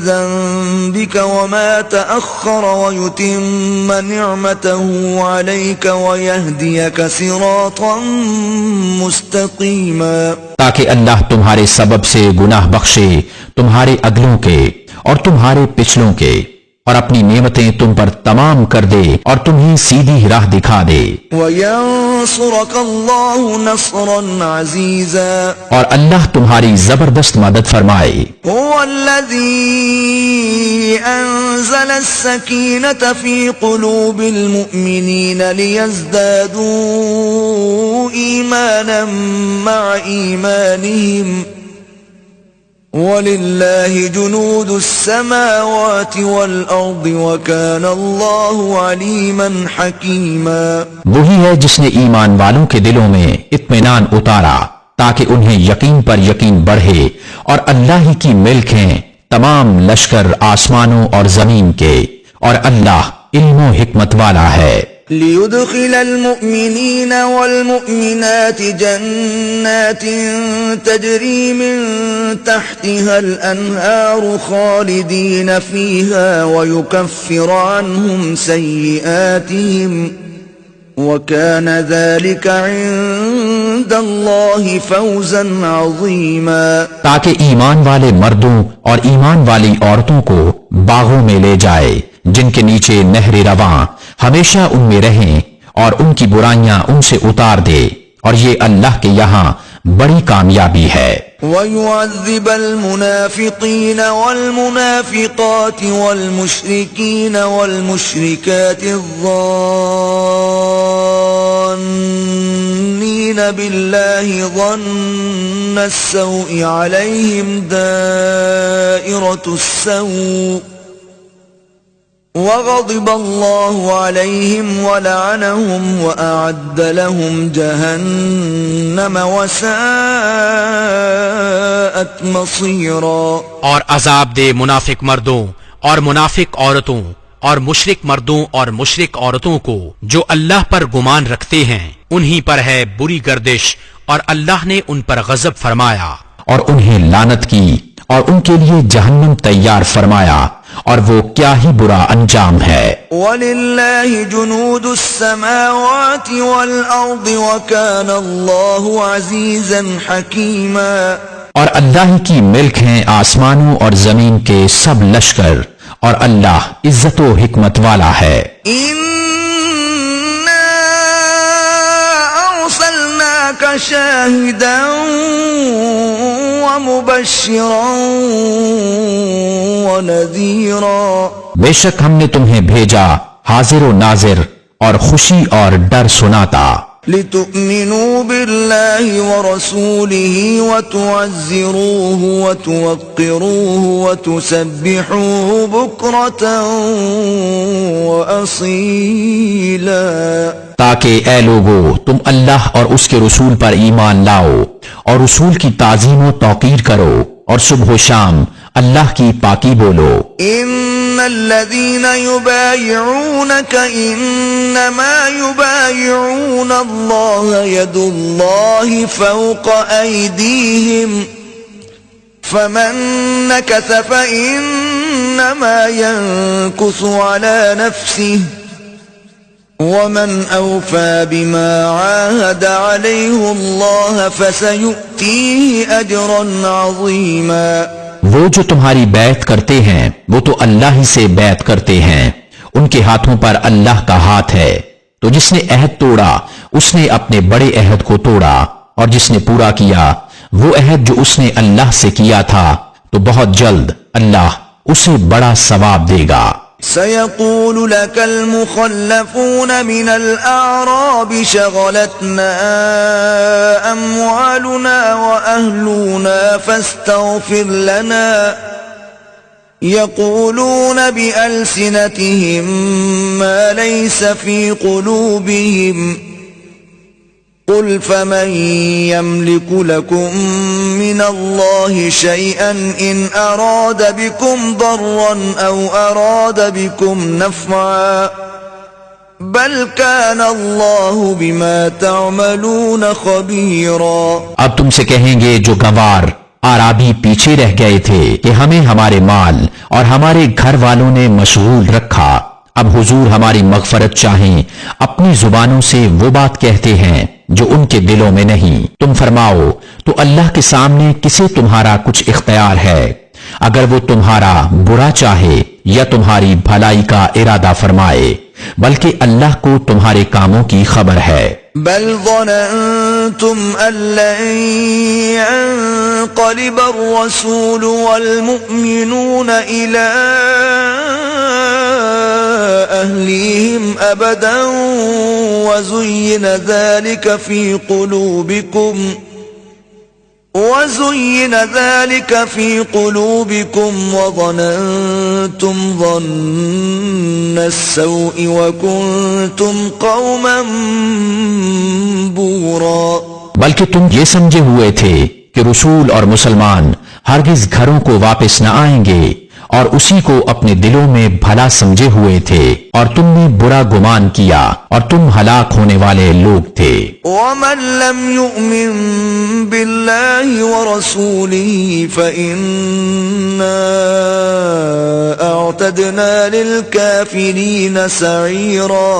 Speaker 4: ذَنبِكَ وَمَا تَأَخَّرَ وَيُتِمَّ نِعْمَتَهُ عَلَيْكَ وَيَهْدِيَكَ صِرَاطًا مُسْتَقِيمًا،
Speaker 2: تاکہ اللہ تمہارے سبب سے گناہ بخشے تمہارے اگلوں کے اور تمہارے پچھلوں کے، اور اپنی نعمتیں تم پر تمام کر دے اور تمہیں سیدھی راہ دکھا دے،
Speaker 4: وَيَنصُرَكَ اللَّهُ نَصْرًا عَزِيزًا،
Speaker 2: اور اللہ تمہاری زبردست مدد فرمائے۔
Speaker 4: هُوَ الَّذِي أَنزَلَ السَّكِينَةَ فِي قُلُوبِ الْمُؤْمِنِينَ لِيَزْدَادُوا إِيمَانًا مَعَ إِيمَانِهِمْ وَلِلَّهِ جُنُودُ السَّمَاوَاتِ وَالْأَرْضِ وَكَانَ اللَّهُ عَلِيمًا حَكِيمًا۔
Speaker 2: وہی ہے جس نے ایمان والوں کے دلوں میں اطمینان اتارا تاکہ انہیں یقین پر یقین بڑھے، اور اللہ ہی کی ملک ہیں تمام لشکر آسمانوں اور زمین کے، اور اللہ علم و حکمت والا ہے۔
Speaker 4: لِيُدْخِلَ الْمُؤْمِنِينَ وَالْمُؤْمِنَاتِ جَنَّاتٍ تَجْرِي مِن تَحْتِهَا الْأَنْهَارُ خَالِدِينَ فِيهَا وَيُكَفِّرَ عَنْهُمْ سَيِّئَاتِهِمْ وَكَانَ ذَلِكَ عِندَ اللَّهِ فَوْزًا عَظِيمًا،
Speaker 2: تاکہ ایمان والے مردوں اور ایمان والی عورتوں کو باغوں میں لے جائے جن کے نیچے نہر رواں ہمیشہ ان میں رہیں، اور ان کی برائیاں ان سے اتار دے، اور یہ اللہ کے یہاں بڑی کامیابی ہے۔
Speaker 4: وَيُعَذِّبَ الْمُنَافِقِينَ وَالْمُنَافِقَاتِ وَالْمُشْرِكِينَ وَالْمُشْرِكَاتِ الظَّانِّينَ بِاللَّهِ ظَنَّ السَّوْءِ عَلَيْهِمْ دَائِرَةُ السَّوْءِ وَغَضِبَ اللَّهُ عَلَيْهِمْ وَلَعَنَهُمْ وَأَعَدَّ لَهُمْ جَهَنَّمَ وَسَاءَتْ مَصِيرًا۔
Speaker 3: اور عذاب دے منافق مردوں اور منافق عورتوں اور مشرک مردوں اور مشرک عورتوں کو جو اللہ پر گمان رکھتے ہیں، انہی پر ہے بری گردش، اور اللہ نے ان پر غضب فرمایا
Speaker 2: اور انہیں لعنت کی، اور ان کے لیے جہنم تیار فرمایا، اور وہ کیا ہی برا انجام ہے۔
Speaker 4: وَلِلَّهِ جُنُودُ السَّمَاوَاتِ وَالْأَرْضِ وَكَانَ اللَّهُ عَزِيزًا حَكِيمًا،
Speaker 2: اور اللہ کی ملک ہیں آسمانوں اور زمین کے سب لشکر، اور اللہ عزت و حکمت والا ہے۔
Speaker 4: إِنَّا أَرْسَلْنَاكَ شَاهِدًا وَمُبَشِّرًا وَنَذِيرًا،
Speaker 2: بے شک ہم نے تمہیں بھیجا حاضر و ناظر اور خوشی اور ڈر سناتا،
Speaker 4: لِتُؤْمِنُوا بِاللَّهِ وَرَسُولِهِ وَتُعَزِّرُوهُ وَتُوَقِّرُوهُ وَتُسَبِّحُوهُ بُكْرَةً وَأَصِيلًا،
Speaker 2: تاکہ اے لوگو تم اللہ اور اس کے رسول پر ایمان لاؤ، اور رسول کی تعظیم و توقیر کرو، اور صبح و شام اللہ کی پاکی بولو۔
Speaker 4: إِنَّ الَّذِينَ يُبَايِعُونَكَ إِنَّمَا يُبَايِعُونَ اللَّهَ يَدُ اللَّهِ فَوْقَ أَيْدِيهِمْ فَمَن نَّكَثَ فَإِنَّمَا يَنكُثُ عَلَى نَفْسِهِ وَمَنْ أَوْفَى بِمَا عَاهَدَ عَلَيْهُ اللَّهَ فَسَيُؤْتِيهِ أَجْرًا عَظِيمًا۔
Speaker 2: وہ جو تمہاری بیعت کرتے ہیں وہ تو اللہ ہی سے بیعت کرتے ہیں، ان کے ہاتھوں پر اللہ کا ہاتھ ہے، تو جس نے عہد توڑا اس نے اپنے بڑے عہد کو توڑا، اور جس نے پورا کیا وہ عہد جو اس نے اللہ سے کیا تھا، تو بہت جلد اللہ اسے بڑا ثواب دے گا۔
Speaker 4: سيقول لك المخلفون من الأعراب شغلتنا أموالنا وأهلنا فاستغفر لنا يقولون بألسنتهم ما ليس في قلوبهم قل فمن يملك لكم من الله شيئا إن أراد بكم ضرا أو أراد بكم نفعا بل كان الله بما تعملون خبيرا۔
Speaker 2: اب تم سے کہیں گے جو گنوار عرابی پیچھے رہ گئے تھے کہ ہمیں ہمارے مال اور ہمارے گھر والوں نے مشغول رکھا، اب حضور ہماری مغفرت چاہیں اپنی زبانوں سے وہ بات کہتے ہیں جو ان کے دلوں میں نہیں۔ تم فرماؤ تو اللہ کے سامنے کسے تمہارا کچھ اختیار ہے، اگر وہ تمہارا برا چاہے یا تمہاری بھلائی کا ارادہ فرمائے، بلکہ اللہ کو تمہارے کاموں کی خبر ہے۔
Speaker 4: بل ظننتم أن لن ينقلب الرسول والمؤمنون إلى أهليهم أبدا وزين ذلك في قلوبكم وزين ذلك في قلوبكم وظننتم ظن السوء وكنتم قوما بورا.
Speaker 2: بلکہ تم یہ سمجھے ہوئے تھے کہ رسول اور مسلمان ہرگز گھروں کو واپس نہ آئیں گے، اور اسی کو اپنے دلوں میں بھلا سمجھے ہوئے تھے، اور تم نے برا گمان کیا اور تم ہلاک ہونے والے لوگ تھے.
Speaker 4: ومن لم يؤمن بالله ورسوله فإنا أعتدنا للكافرين سعيرا.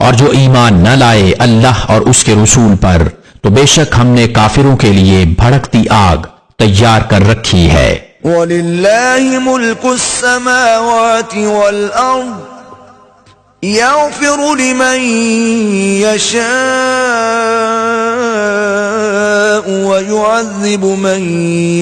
Speaker 2: اور جو ایمان نہ لائے اللہ اور اس کے رسول پر، تو بے شک ہم نے کافروں کے لیے بھڑکتی آگ تیار کر رکھی ہے.
Speaker 4: وَلِلَّهِ مُلْكُ السَّمَاوَاتِ وَالْأَرْضِ يَغْفِرُ لِمَن يَشَاءُ وَيُعَذِّبُ مَن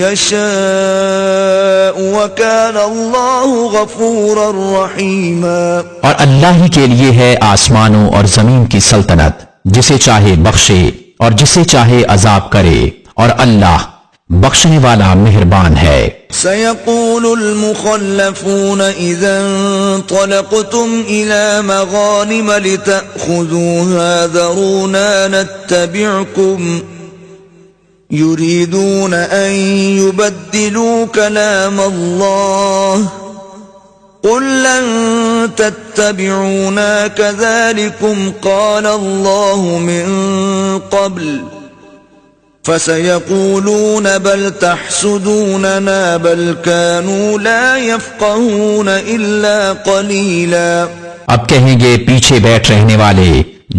Speaker 4: يَشَاءُ وَكَانَ اللَّهُ غَفُورًا رَحِيمًا.
Speaker 2: اور اللہ ہی کے لیے ہے آسمانوں اور زمین کی سلطنت، جسے چاہے بخشے اور جسے چاہے عذاب کرے، اور اللہ بخشنے والا مہربان ہے.
Speaker 4: سيقول المخلفون إذا انطلقتم إلى مغانم لتأخذوها ذرونا نتبعكم يريدون أن يبدلوا كلام الله قل لن تتبعونا كذلكم قال الله من قبل فسيقولون بل تحسدوننا بل كانوا لا يفقهون إلا قليلا.
Speaker 2: اب کہیں گے پیچھے بیٹھ رہنے والے،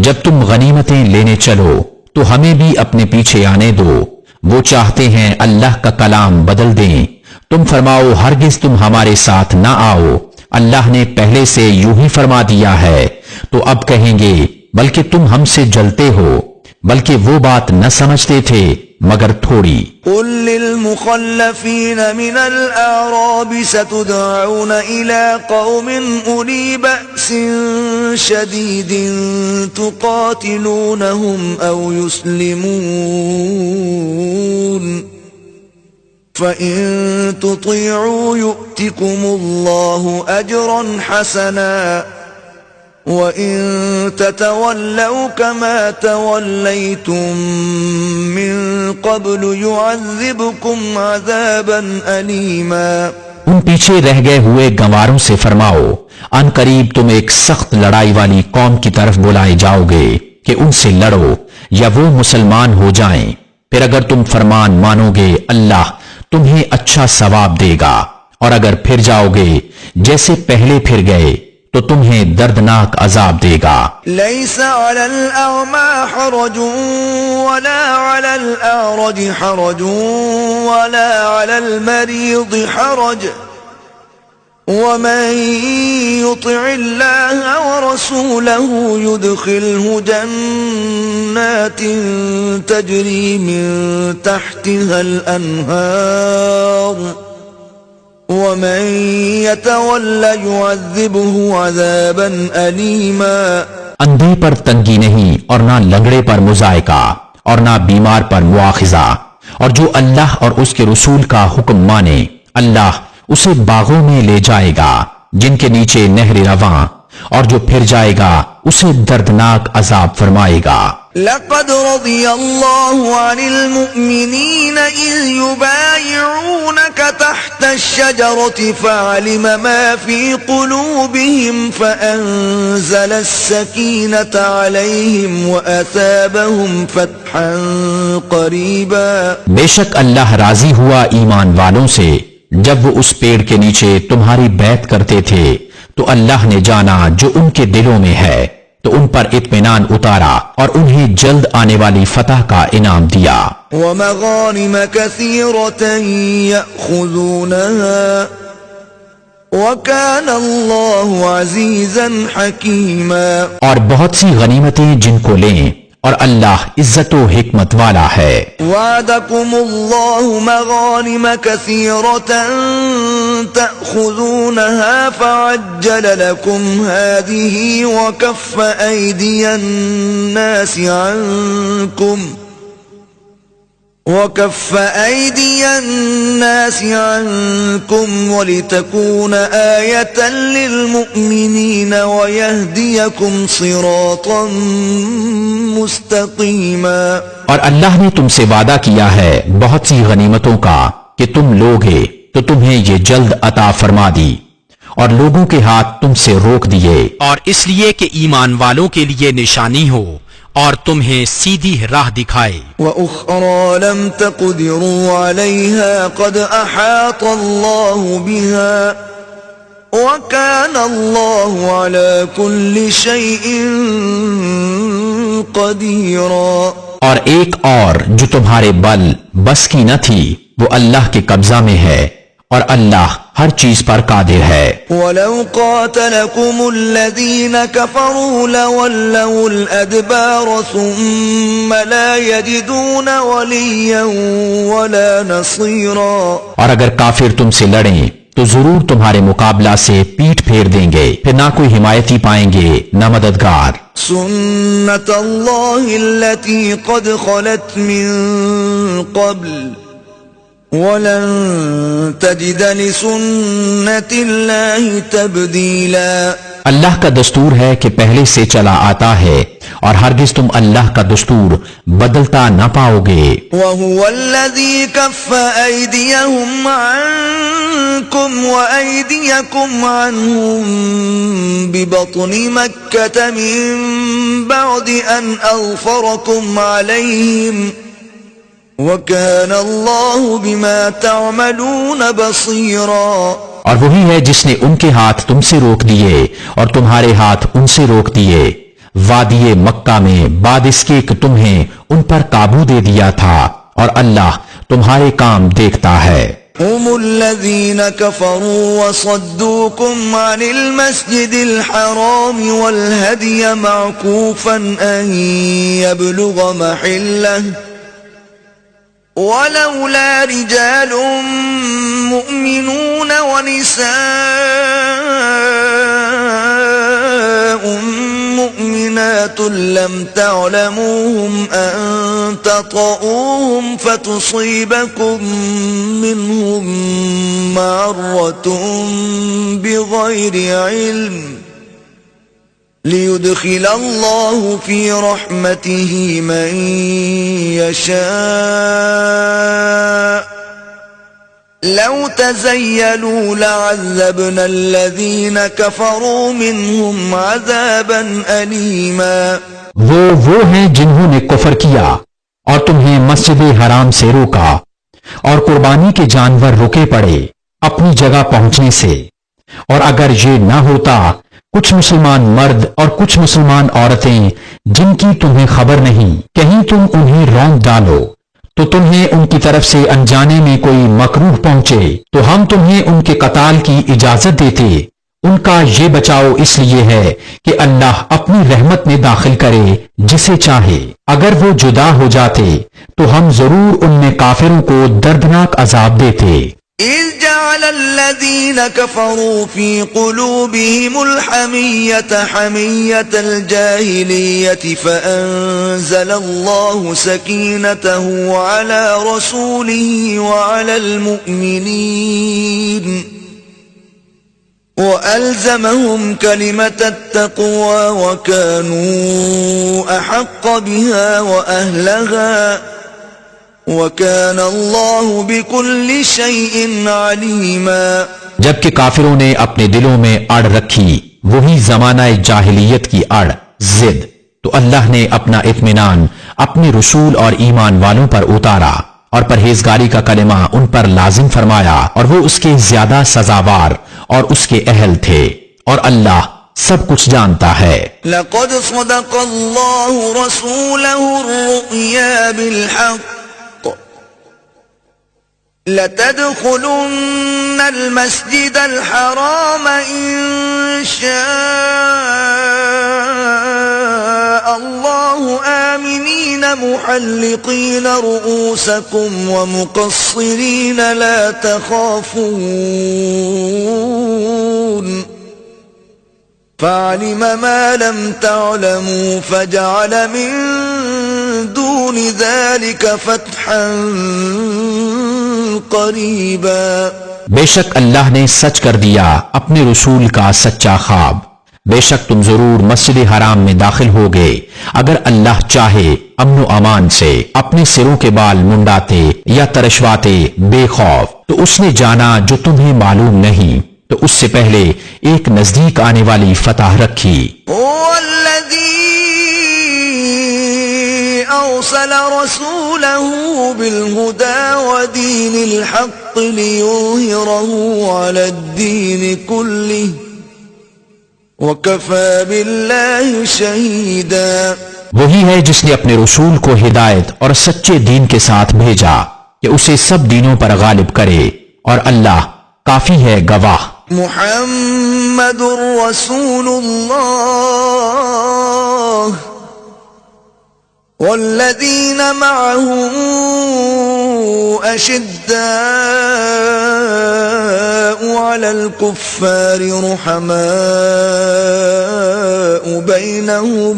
Speaker 2: جب تم غنیمتیں لینے چلو تو ہمیں بھی اپنے پیچھے آنے دو، وہ چاہتے ہیں اللہ کا کلام بدل دیں. تم فرماؤ ہرگز تم ہمارے ساتھ نہ آؤ، اللہ نے پہلے سے یوں ہی فرما دیا ہے. تو اب کہیں گے بلکہ تم ہم سے جلتے ہو، بلکہ وہ بات نہ سمجھتے تھے مگر تھوڑی.
Speaker 4: قل للمخلفين من الأعراب ستدعون إلى قوم أولي بأس شديد تقاتلونهم أو يسلمون فإن تطيعوا يؤتكم الله أجرا حسنا وَإِن تَتَوَلَّوْا كَمَا تَوَلَّيْتُم مِّن قَبْلُ يُعَذِّبْكُمْ عَذَابًا أَلِيمًا.
Speaker 2: ان پیچھے رہ گئے ہوئے گنواروں سے فرماؤ، ان قریب تم ایک سخت لڑائی والی قوم کی طرف بلائے جاؤ گے کہ ان سے لڑو یا وہ مسلمان ہو جائیں، پھر اگر تم فرمان مانو گے اللہ تمہیں اچھا ثواب دے گا، اور اگر پھر جاؤ گے جیسے پہلے پھر گئے تو تمہیں دردناک عذاب دے گا.
Speaker 4: ليس على الأعمى حرج ولا على الأعرج حرج ولا على المريض حرج ومن يطع الله ورسوله يدخله جنات تجري من تحتها الأنهار ومن يتول يعذبه عذابا أليما.
Speaker 2: اندھے پر تنگی نہیں، اور نہ لنگڑے پر مذائقہ، اور نہ بیمار پر مواخذہ، اور جو اللہ اور اس کے رسول کا حکم مانے اللہ اسے باغوں میں لے جائے گا جن کے نیچے نہر رواں، اور جو پھر جائے گا اسے دردناک عذاب فرمائے گا.
Speaker 4: لقد رضي الله عن المؤمنين إذ يبايعونك تحت الشجرة فعلم ما في قلوبهم فأنزل السكينة عليهم وأثابهم فتحا قريبا.
Speaker 2: بے شک اللہ راضی ہوا ایمان والوں سے جب وہ اس پیڑ کے نیچے تمہاری بیعت کرتے تھے، تو اللہ نے جانا جو ان کے دلوں میں ہے تو ان پر اطمینان اتارا اور انہیں جلد آنے والی فتح کا انعام دیا.
Speaker 4: وَمَغَانِمَ كَثِيرَةً يَأْخُذُونَهَا وَكَانَ اللَّهُ عَزِيزًا حَكِيمًا.
Speaker 2: اور بہت سی غنیمتیں جن کو لیں، اور اللہ عزت و حکمت والا ہے.
Speaker 4: وعدكم الله مغانم كثيرة تأخذونها فعجل لكم هذه وكف أيدي الناس عنكم وكف أيدي الناس عنكم ولتكون آية للمؤمنين ويهديكم صراطا مستقيما.
Speaker 2: اور اللہ نے تم سے وعدہ کیا ہے بہت سی غنیمتوں کا کہ تم لوگے تو تمہیں یہ جلد عطا فرما دی، اور لوگوں کے ہاتھ تم سے روک دیے،
Speaker 3: اور اس لیے کہ ایمان والوں کے لیے نشانی ہو اور تمہیں سیدھی راہ دکھائے.
Speaker 4: وأخرى لم تقدروا عليها قد أحاط الله بها وكان الله على كل شيء قديرا.
Speaker 2: اور ایک اور جو تمہارے بل بس کی نہ تھی وہ اللہ کے قبضہ میں ہے، اور اللہ ہر چیز پر قادر ہے.
Speaker 4: ولو قاتلكم الذين كفروا لولوا الأدبار ثم لا يجدون وليا ولا نصيرا.
Speaker 2: اور اگر کافر تم سے لڑیں تو ضرور تمہارے مقابلہ سے پیٹ پھیر دیں گے، پھر نہ کوئی حمایتی پائیں گے نہ مددگار.
Speaker 4: سنت الله التي قد خلت من قبل وَلَن تَجِدَ لِسُنَّةِ اللَّهِ تَبْدِيلًا.
Speaker 2: اللہ کا دستور ہے کہ پہلے سے چلا آتا ہے، اور ہرگز تم اللہ کا دستور بدلتا نہ پاؤ گے.
Speaker 4: وَهُوَ الَّذِي كَفَّ أَيْدِيَهُمْ عَنكُمْ وَأَيْدِيَكُمْ عَنْهُمْ بِبَطْنِ مَكَّةَ مِن بَعْدِ أَنْ أَظْفَرَكُمْ عَلَيْهِمْ وَكَانَ اللَّهُ بِمَا تَعْمَلُونَ بَصِيرًا.
Speaker 2: اور وہی ہے جس نے ان کے ہاتھ تم سے روک دیے اور تمہارے ہاتھ ان سے روک دیے وادی مکہ میں، بعد اس کے کہ تمہیں ان پر قابو دے دیا تھا، اور اللہ تمہارے کام دیکھتا ہے.
Speaker 4: هم الذين كفروا وصدوكم عن المسجد الحرام والهدي معكوفا أن يبلغ محله ولولا رجال مؤمنون ونساء مؤمنات لم تعلموهم أن تطؤوهم فتصيبكم منهم معرة بغير علم ليدخل الله في رحمته من يشاء لو تزيلوا لعذبنا الذين كفروا منهم عذابا أليما.
Speaker 2: وہ ہیں جنہوں نے کفر کیا اور تمہیں مسجد حرام سے روکا، اور قربانی کے جانور رکے پڑے اپنی جگہ پہنچنے سے، اور اگر یہ نہ ہوتا کچھ مسلمان مرد اور کچھ مسلمان عورتیں جن کی تمہیں خبر نہیں، کہیں تم انہیں رونق ڈالو تو تمہیں ان کی طرف سے انجانے میں کوئی مکروہ پہنچے تو ہم تمہیں ان کے قتال کی اجازت دیتے. ان کا یہ بچاؤ اس لیے ہے کہ اللہ اپنی رحمت میں داخل کرے جسے چاہے. اگر وہ جدا ہو جاتے تو ہم ضرور ان میں کافروں کو دردناک عذاب دیتے.
Speaker 4: إذ جعل الذين كفروا في قلوبهم الحمية حمية الجاهلية فأنزل الله سكينته على رسوله وعلى المؤمنين وألزمهم كلمة التقوى وكانوا أحق بها وأهلها وَكَانَ اللَّهُ بِكُلِّ شَيْءٍ عَلِيمًا.
Speaker 2: جبکہ کافروں نے اپنے دلوں میں اڑ رکھی وہی زمانہ جاہلیت کی اڑ ضد، تو اللہ نے اپنا اطمینان اپنے رسول اور ایمان والوں پر اتارا اور پرہیزگاری کا کلمہ ان پر لازم فرمایا، اور وہ اس کے زیادہ سزاوار اور اس کے اہل تھے، اور اللہ سب کچھ جانتا ہے.
Speaker 4: لَقَدْ صَدَقَ اللَّهُ رَسُولَهُ الرُّؤْيَا بِالْحَقِّ لَتَدْخُلُنَّ الْمَسْجِدَ الْحَرَامَ إِن شَاءَ اللَّهُ آمِنِينَ مُحَلِّقِينَ رُؤُوسَكُمْ وَمُقَصِّرِينَ لَا تَخَافُونَ فَعَلِمَ مَا لَمْ تَعْلَمُوا فَجَعَلَ مِن دُونِ دون ذلك فتحا قریبا.
Speaker 2: بے شک اللہ نے سچ کر دیا اپنے رسول کا سچا خواب. بے شک تم ضرور مسجد حرام میں داخل ہوگے اگر اللہ چاہے امن و امان سے اپنے سروں کے بال منڈاتے یا ترشواتے بے خوف. تو اس نے جانا جو تمہیں معلوم نہیں تو اس سے پہلے ایک نزدیک آنے والی فتح رکھی.
Speaker 4: أرسل رسوله بالهدى ودين الحق ليظهره على الدين كله وكفى بالله شهيدا.
Speaker 2: وہی ہے جس نے اپنے رسول کو ہدایت اور سچے دین کے ساتھ بھیجا کہ اسے سب دینوں پر غالب کرے اور اللہ کافی ہے گواہ.
Speaker 4: محمد رسول اللہ والذین معه أشداء على الكفار رحماء بينهم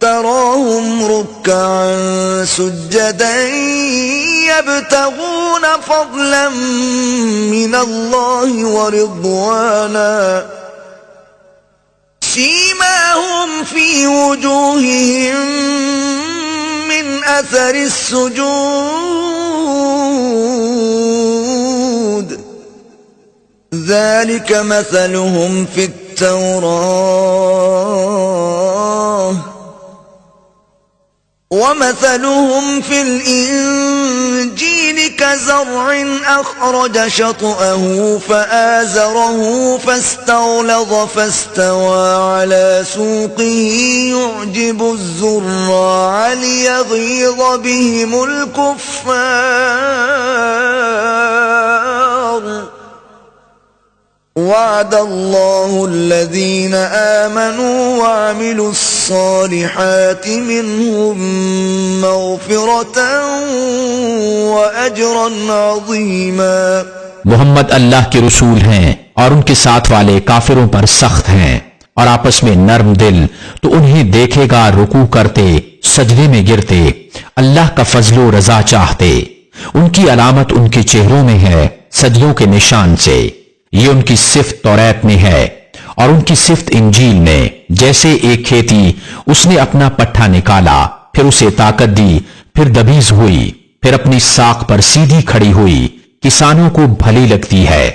Speaker 4: تراهم ركعا سجدا يبتغون فضلا من الله ورضوانا سيماهم في وجوههم من أثر السجود ذلك مثلهم في التوراة ومثلهم في الإنجيل كزرع أخرج شطأه فآزره فاستغلظ فاستوى على سوقه يعجب الزراع ليغيظ بهم الكفار وعد الله الذين آمنوا وعملوا الصالحات منهم مغفرة وأجرا عظيما.
Speaker 2: محمد اللہ کے رسول ہیں اور ان کے ساتھ والے کافروں پر سخت ہیں اور آپس میں نرم دل. تو انہیں دیکھے گا رکوع کرتے سجدے میں گرتے اللہ کا فضل و رضا چاہتے. ان کی علامت ان کے چہروں میں ہے سجدوں کے نشان سے. یہ ان کی صفت توریت میں ہے اور ان کی صفت انجیل میں. جیسے ایک کھیتی اس نے اپنا پٹھا نکالا پھر اسے طاقت دی پھر دبیز ہوئی پھر اپنی ساق پر سیدھی کھڑی ہوئی کسانوں کو بھلی لگتی ہے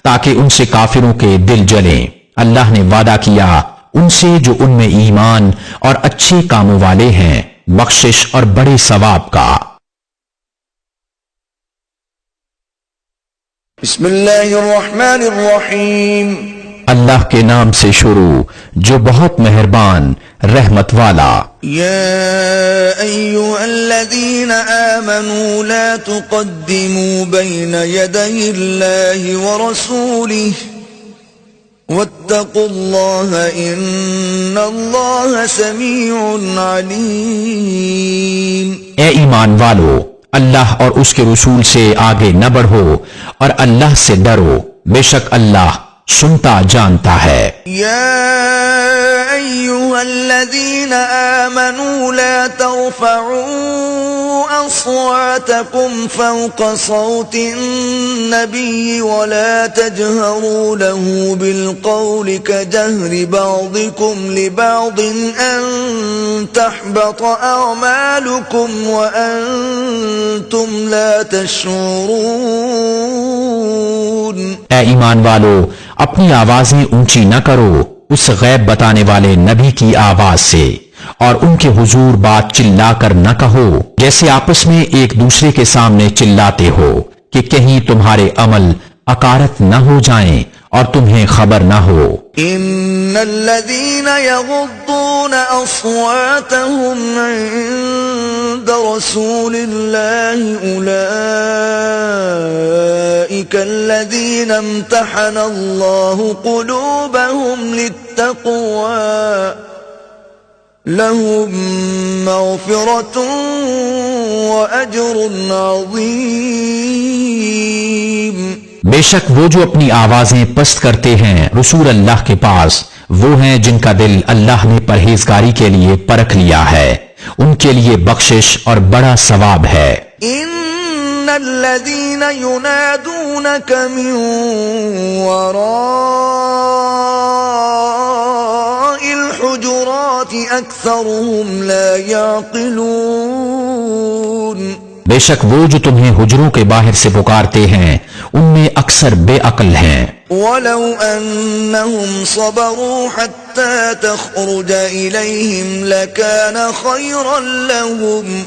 Speaker 2: تاکہ ان سے کافروں کے دل جلیں. اللہ نے وعدہ کیا ان سے جو ان میں ایمان اور اچھے کاموں والے ہیں بخشش اور بڑے ثواب کا.
Speaker 4: بسم اللہ الرحمن الرحیم.
Speaker 2: اللہ کے نام سے شروع جو بہت مہربان رحمت والا.
Speaker 4: یا ایھا الذین آمنوا لا تقدموا بین یدی اللہ ورسولہ واتقوا اللہ ان اللہ سمیع علیم.
Speaker 2: اے ایمان والو اللہ اور اس کے رسول سے آگے نہ بڑھو اور اللہ سے ڈرو بے شک اللہ سنتا جانتا ہے.
Speaker 4: یا ایھا الذین آمنوا لا ترفعوا اصواتکم فوق صوت النبی ولا تجهروا له بالقول كجهر بعضكم لبعض ان تحبط اعمالكم وانتم لا تشعرون.
Speaker 2: اے ایمان والو اپنی آوازیں اونچی نہ کرو اس غیب بتانے والے نبی کی آواز سے اور ان کے حضور بات چلا کر نہ کہو جیسے آپس میں ایک دوسرے کے سامنے چلاتے ہو کہ کہیں تمہارے عمل اکارت نہ ہو جائیں اور تمہیں خبر نہ ہو.
Speaker 4: ان الذين يغضون اصواتهم عند رسول الله اولئك الذين امتحن الله قلوبهم للتقوى لهم مغفرة واجر عظيم.
Speaker 2: بے شک وہ جو اپنی آوازیں پست کرتے ہیں رسول اللہ کے پاس وہ ہیں جن کا دل اللہ نے پرہیزگاری کے لیے پرکھ لیا ہے ان کے لیے بخشش اور بڑا ثواب ہے۔
Speaker 4: إن الذين ينادونك من وراء الحجرات أكثرهم لا يعقلون
Speaker 2: بے شک وہ جو تمہیں حجروں کے باہر سے پکارتے ہیں ان میں اکثر بے عقل ہیں۔
Speaker 4: ولو أنهم صبروا حتى تخرج إليهم لكان خيرا لهم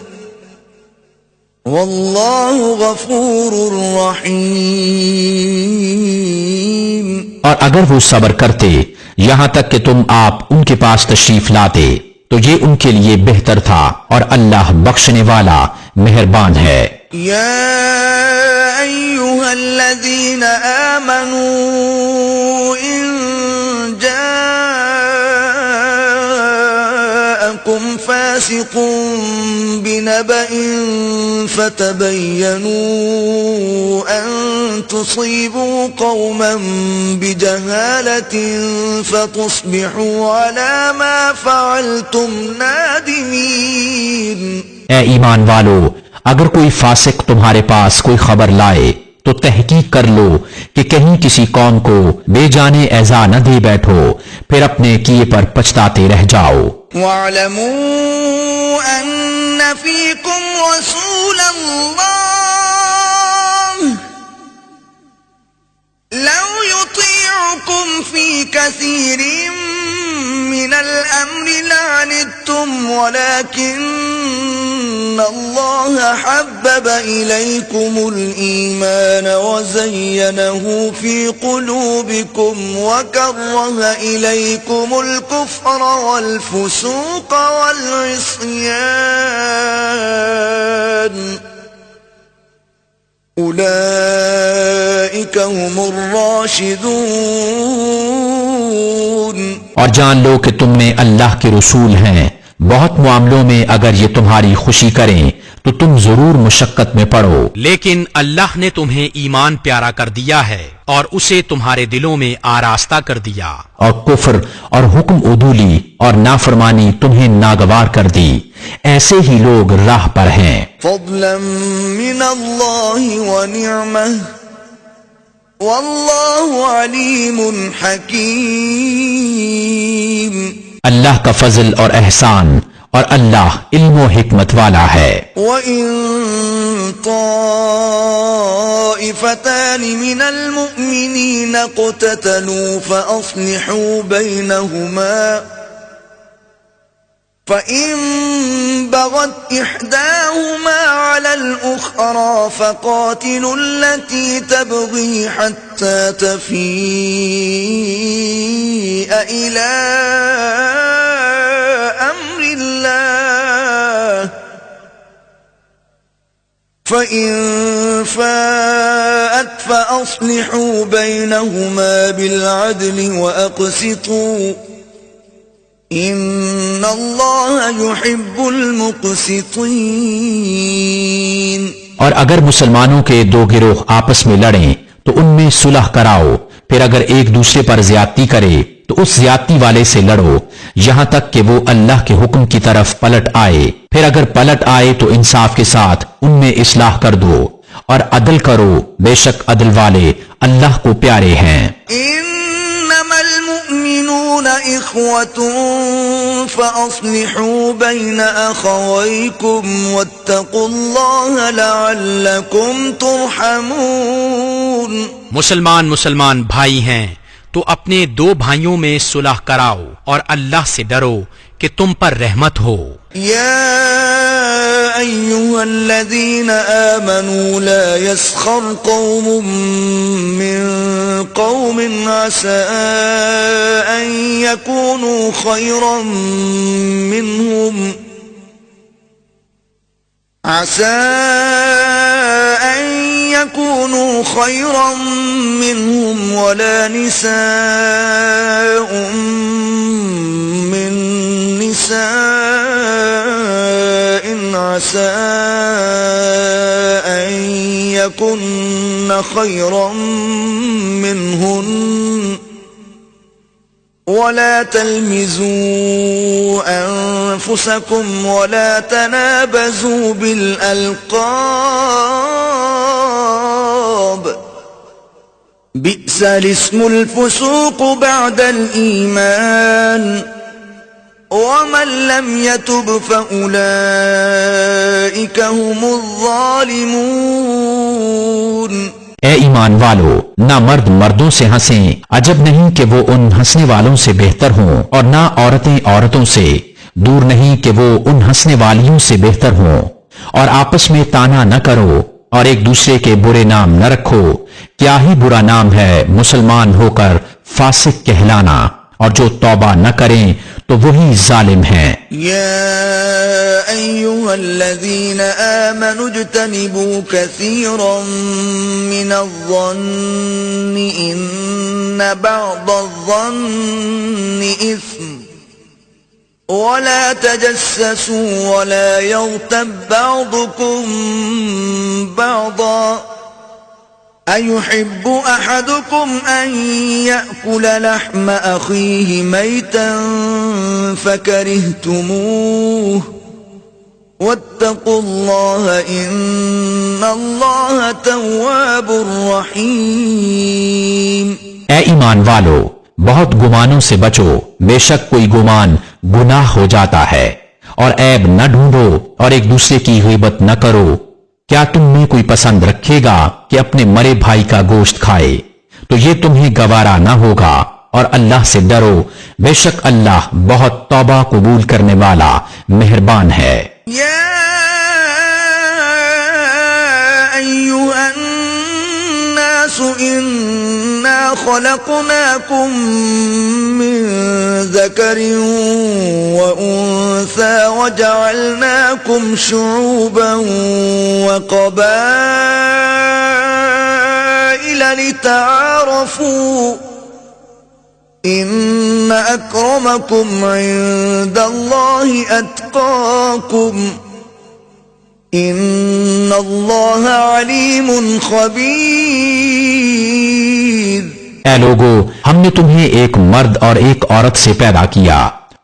Speaker 4: والله غفور رحيم۔
Speaker 2: اور اگر وہ صبر کرتے یہاں تک کہ تم آپ ان کے پاس تشریف لاتے تو یہ ان کے لیے بہتر تھا اور اللہ بخشنے والا مہربان ہے۔
Speaker 4: يا أيها الذين آمنوا إن جاءكم فاسق بنبأ فتبينوا أن تصيبوا قوما بجهالة فتصبحوا على ما فعلتم نادمين۔
Speaker 2: اے ایمان والو، اگر کوئی فاسق تمہارے پاس کوئی خبر لائے تو تحقیق کر لو کہ کہیں کسی قوم کو بے جانے ایذا نہ دے بیٹھو، پھر اپنے کیے پر پچھتاتے رہ جاؤ۔
Speaker 4: وَاعْلَمُوا أَنَّ فِيكُمْ رَسُولَ اللَّهِ لَوْ يُطِيعُكُمْ فِي كَثِيرٍ مِّنَ الْأَمْرِ لَعَنِتُّمْ وَلَكِنَّ اللَّهَ حَبَّبَ إِلَيْكُمُ الْإِيمَانَ وَزَيَّنَهُ فِي قُلُوبِكُمْ وَكَرَّهَ إِلَيْكُمُ الْكُفْرَ وَالْفُسُوقَ وَالْعِصْيَانَ أُولَئِكَ هُمُ الرَّاشِدُونَ۔
Speaker 2: اور جان لو کہ تم میں اللہ کے رسول ہیں، بہت معاملوں میں اگر یہ تمہاری خوشی کریں تو تم ضرور مشقت میں پڑو،
Speaker 3: لیکن اللہ نے تمہیں ایمان پیارا کر دیا ہے اور اسے تمہارے دلوں میں آراستہ کر دیا،
Speaker 2: اور کفر اور حکم عدولی اور نافرمانی تمہیں ناگوار کر دی، ایسے ہی لوگ راہ پر ہیں۔
Speaker 4: فضلا من اللہ ونعمہ واللہ علیم حکیم۔
Speaker 2: اللہ کا فضل اور احسان اور اللہ علم و حکمت والا ہے۔
Speaker 4: وَإِن طَائِفَتَانِ مِنَ الْمُؤْمِنِينَ اقْتَتَلُوا فَأَصْلِحُوا بَيْنَهُمَا فَإِن بَغَتْ إِحْدَاهُمَا عَلَى الْأُخْرَى فَقَاتِلُوا الَّتِي تَبْغِي حَتَّى تَفِيءَ إِلَى أَمْرِ اللَّهِ فَإِن فَاءَتْ فَأَصْلِحُوا بَيْنَهُمَا بِالْعَدْلِ وَأَقْسِطُوا ان اللہ يحب المقسطین۔
Speaker 2: اور اگر مسلمانوں کے دو گروہ آپس میں لڑیں تو ان میں صلح کراؤ، پھر اگر ایک دوسرے پر زیادتی کرے تو اس زیادتی والے سے لڑو یہاں تک کہ وہ اللہ کے حکم کی طرف پلٹ آئے، پھر اگر پلٹ آئے تو انصاف کے ساتھ ان میں اصلاح کر دو اور عدل کرو، بے شک عدل والے اللہ کو پیارے ہیں۔
Speaker 4: انما المؤمنون اخوة فاصلحوا بين اخويكم واتقوا الله لعلكم ترحمون۔
Speaker 3: مسلمان بھائی ہیں تو اپنے دو بھائیوں میں صلح کراؤ اور اللہ سے ڈرو کہ تم پر رحمت ہو۔
Speaker 4: یا ایھا الذین آمنوا لا یسخر قوم من قوم عسى ان یکونوا خیرا منهم يكونوا خيرا منهم ولا نساء من نساء عسى أن يكن خيرا منهن ولا تلمزوا أنفسكم ولا تنابزوا بالألقاب بئس الاسم الفسوق بعد الإيمان ومن لم يتب فأولئك هم الظالمون۔
Speaker 2: اے ایمان والو، نہ مرد مردوں سے ہنسیں، عجب نہیں کہ وہ ان ہنسنے والوں سے بہتر ہوں، اور نہ عورتیں عورتوں سے، دور نہیں کہ وہ ان ہنسنے والیوں سے بہتر ہوں۔ اور آپس میں طعنہ نہ کرو اور ایک دوسرے کے برے نام نہ رکھو، کیا ہی برا نام ہے مسلمان ہو کر فاسق کہلانا، اور جو توبہ نہ کریں تو وہی ظالم ہیں۔
Speaker 4: يا أيها الذين آمنوا اجتنبوا كثيرا من الظن إن بعض الظن إثم ولا تجسسوا ولا يغتب بعضكم بعضا أيحب أحدكم أن يأكل لحم أخيه ميتا فكرهتموه واتقوا الله إن الله تواب رحيم۔
Speaker 2: اے ایمان والو، بہت گمانوں سے بچو، بے شک کوئی گمان گناہ ہو جاتا ہے، اور عیب نہ ڈھونڈو اور ایک دوسرے کی غیبت نہ کرو۔ کیا تم میں کوئی پسند رکھے گا کہ اپنے مرے بھائی کا گوشت کھائے؟ تو یہ تمہیں گوارا نہ ہوگا، اور اللہ سے ڈرو، بے شک اللہ بہت توبہ قبول کرنے والا مہربان ہے۔
Speaker 4: يا أيها الناس إنا خلقناكم من ذكر وأنثى وجعلناكم شعوبا وقبائل لتعارفوا إن أكرمكم عند الله أتقاكم إن الله عليم خبير۔
Speaker 2: اے لوگو، ہم نے تمہیں ایک مرد اور ایک عورت سے پیدا کیا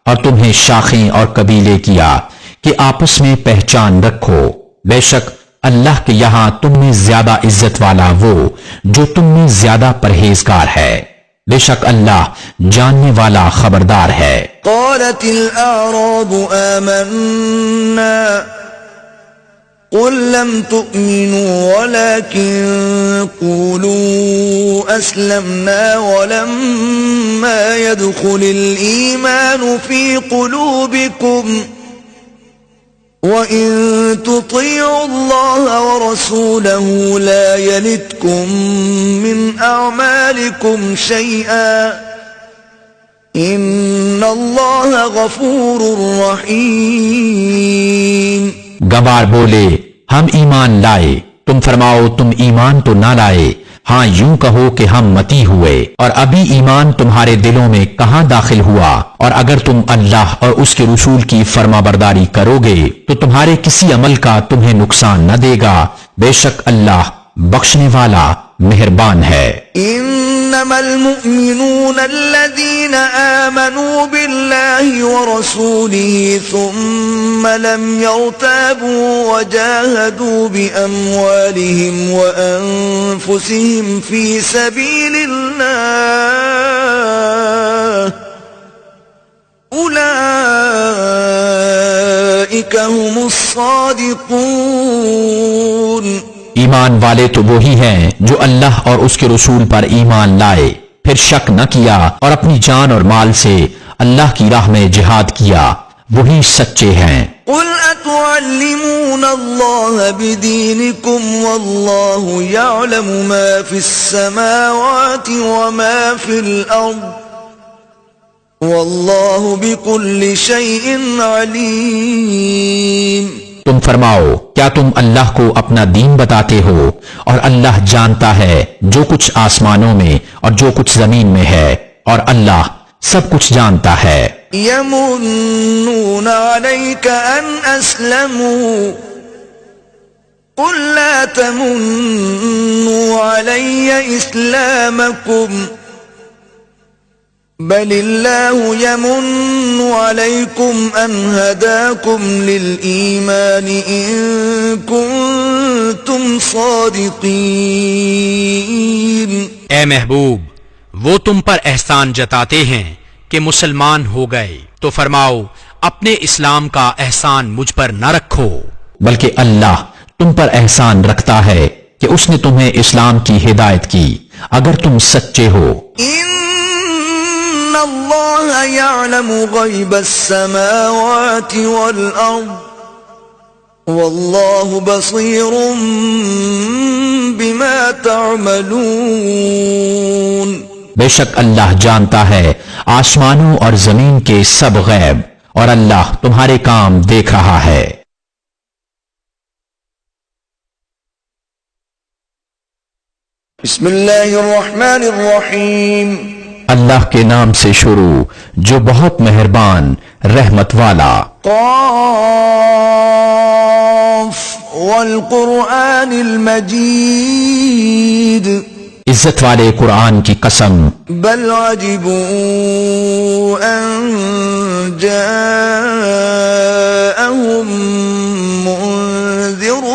Speaker 2: اور تمہیں شاخیں اور قبیلے کیا کہ آپس میں پہچان رکھو، بے شک اللہ کے یہاں تم میں زیادہ عزت والا وہ جو تم میں زیادہ پرہیزگار ہے، بے شک اللہ جاننے والا خبردار ہے۔
Speaker 4: قالت الأعراب آمنا قل لم تؤمنوا ولكن قولوا أسلمنا ولما يدخل الإيمان في قلوبكم وإن تطيعوا الله ورسوله لا يلتكم من أعمالكم شيئا إن الله غفور رحيم۔
Speaker 2: گوار بولے، ہم ایمان لائے، تم فرماؤ تم ایمان تو نہ لائے، ہاں یوں کہو کہ ہم متی ہوئے، اور ابھی ایمان تمہارے دلوں میں کہاں داخل ہوا، اور اگر تم اللہ اور اس کے رسول کی فرما برداری کرو گے تو تمہارے کسی عمل کا تمہیں نقصان نہ دے گا، بے شک اللہ بخشنے والا مہربان ہے۔
Speaker 4: إنما المؤمنون الذين آمنوا بالله ورسوله ثم لم يرتابوا وجاهدوا بأموالهم وأنفسهم في سبيل الله أولئك هم الصادقون۔
Speaker 2: ایمان والے تو وہی ہیں جو اللہ اور اس کے رسول پر ایمان لائے، پھر شک نہ کیا اور اپنی جان اور مال سے اللہ کی راہ میں جہاد کیا، وہی سچے ہیں۔
Speaker 4: قل أتعلمون الله بدينكم والله يعلم ما في السماوات وما في الأرض والله بكل شيء عليم۔
Speaker 2: تم فرماؤ، کیا تم اللہ کو اپنا دین بتاتے ہو، اور اللہ جانتا ہے جو کچھ آسمانوں میں اور جو کچھ زمین میں ہے، اور اللہ سب کچھ جانتا ہے۔
Speaker 4: يمنون عليك أن أسلموا قل لا تمنوا علي إسلامكم بل الله يمن عليكم أن هداكم للإيمان إن كنتم صادقين.
Speaker 3: اے محبوب، وہ تم پر احسان جتاتے ہیں کہ مسلمان ہو گئے، تو فرماؤ اپنے اسلام کا احسان مجھ پر نہ رکھو،
Speaker 2: بلکہ اللہ تم پر احسان رکھتا ہے کہ اس نے تمہیں اسلام کی ہدایت کی اگر تم سچے ہو.
Speaker 4: إن الله يعلم غيب السماوات والأرض والله بصير بما تعملون.
Speaker 2: بے شک اللہ جانتا ہے آسمانوں اور زمین کے سب غیب، اور اللہ تمہارے کام دیکھ رہا ہے.
Speaker 4: بسم اللہ الرحمن الرحیم.
Speaker 2: اللہ کے نام سے شروع جو بہت مہربان رحمت والا.
Speaker 4: قاف والقرآن المجید.
Speaker 2: عزت والے قرآن کی قسم.
Speaker 4: بل عجبوا ان جاءهم منذر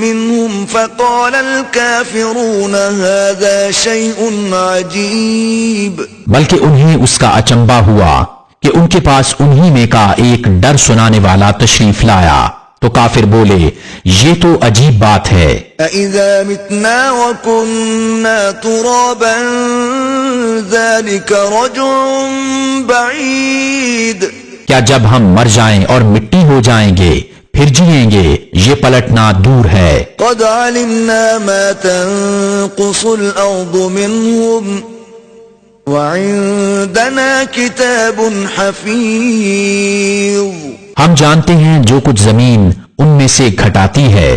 Speaker 4: منهم فقال الكافرون هذا شيء عجيب.
Speaker 2: بلکہ انہیں اس کا اچنبا ہوا کہ ان کے پاس انہی میں کا ایک ڈر سنانے والا تشریف لایا، تو کافر بولے یہ تو عجیب بات ہے.
Speaker 4: أَإِذَا مِتْنَا وَكُنَّا تُرَابًا ذَلِكَ رَجْعٌ بَعِيدٌ.
Speaker 2: کیا جب ہم مر جائیں اور مٹی ہو جائیں گے پھر جیئیں گے، یہ پلٹنا دور ہے.
Speaker 4: قَدْ عَلِمْنَا مَا تَنقُصُ الْأَرْضُ مِنْهُمْ وَعِندَنَا كِتَابٌ حَفِيظٌ.
Speaker 2: ہم جانتے ہیں جو کچھ زمین ان میں سے گھٹاتی ہے،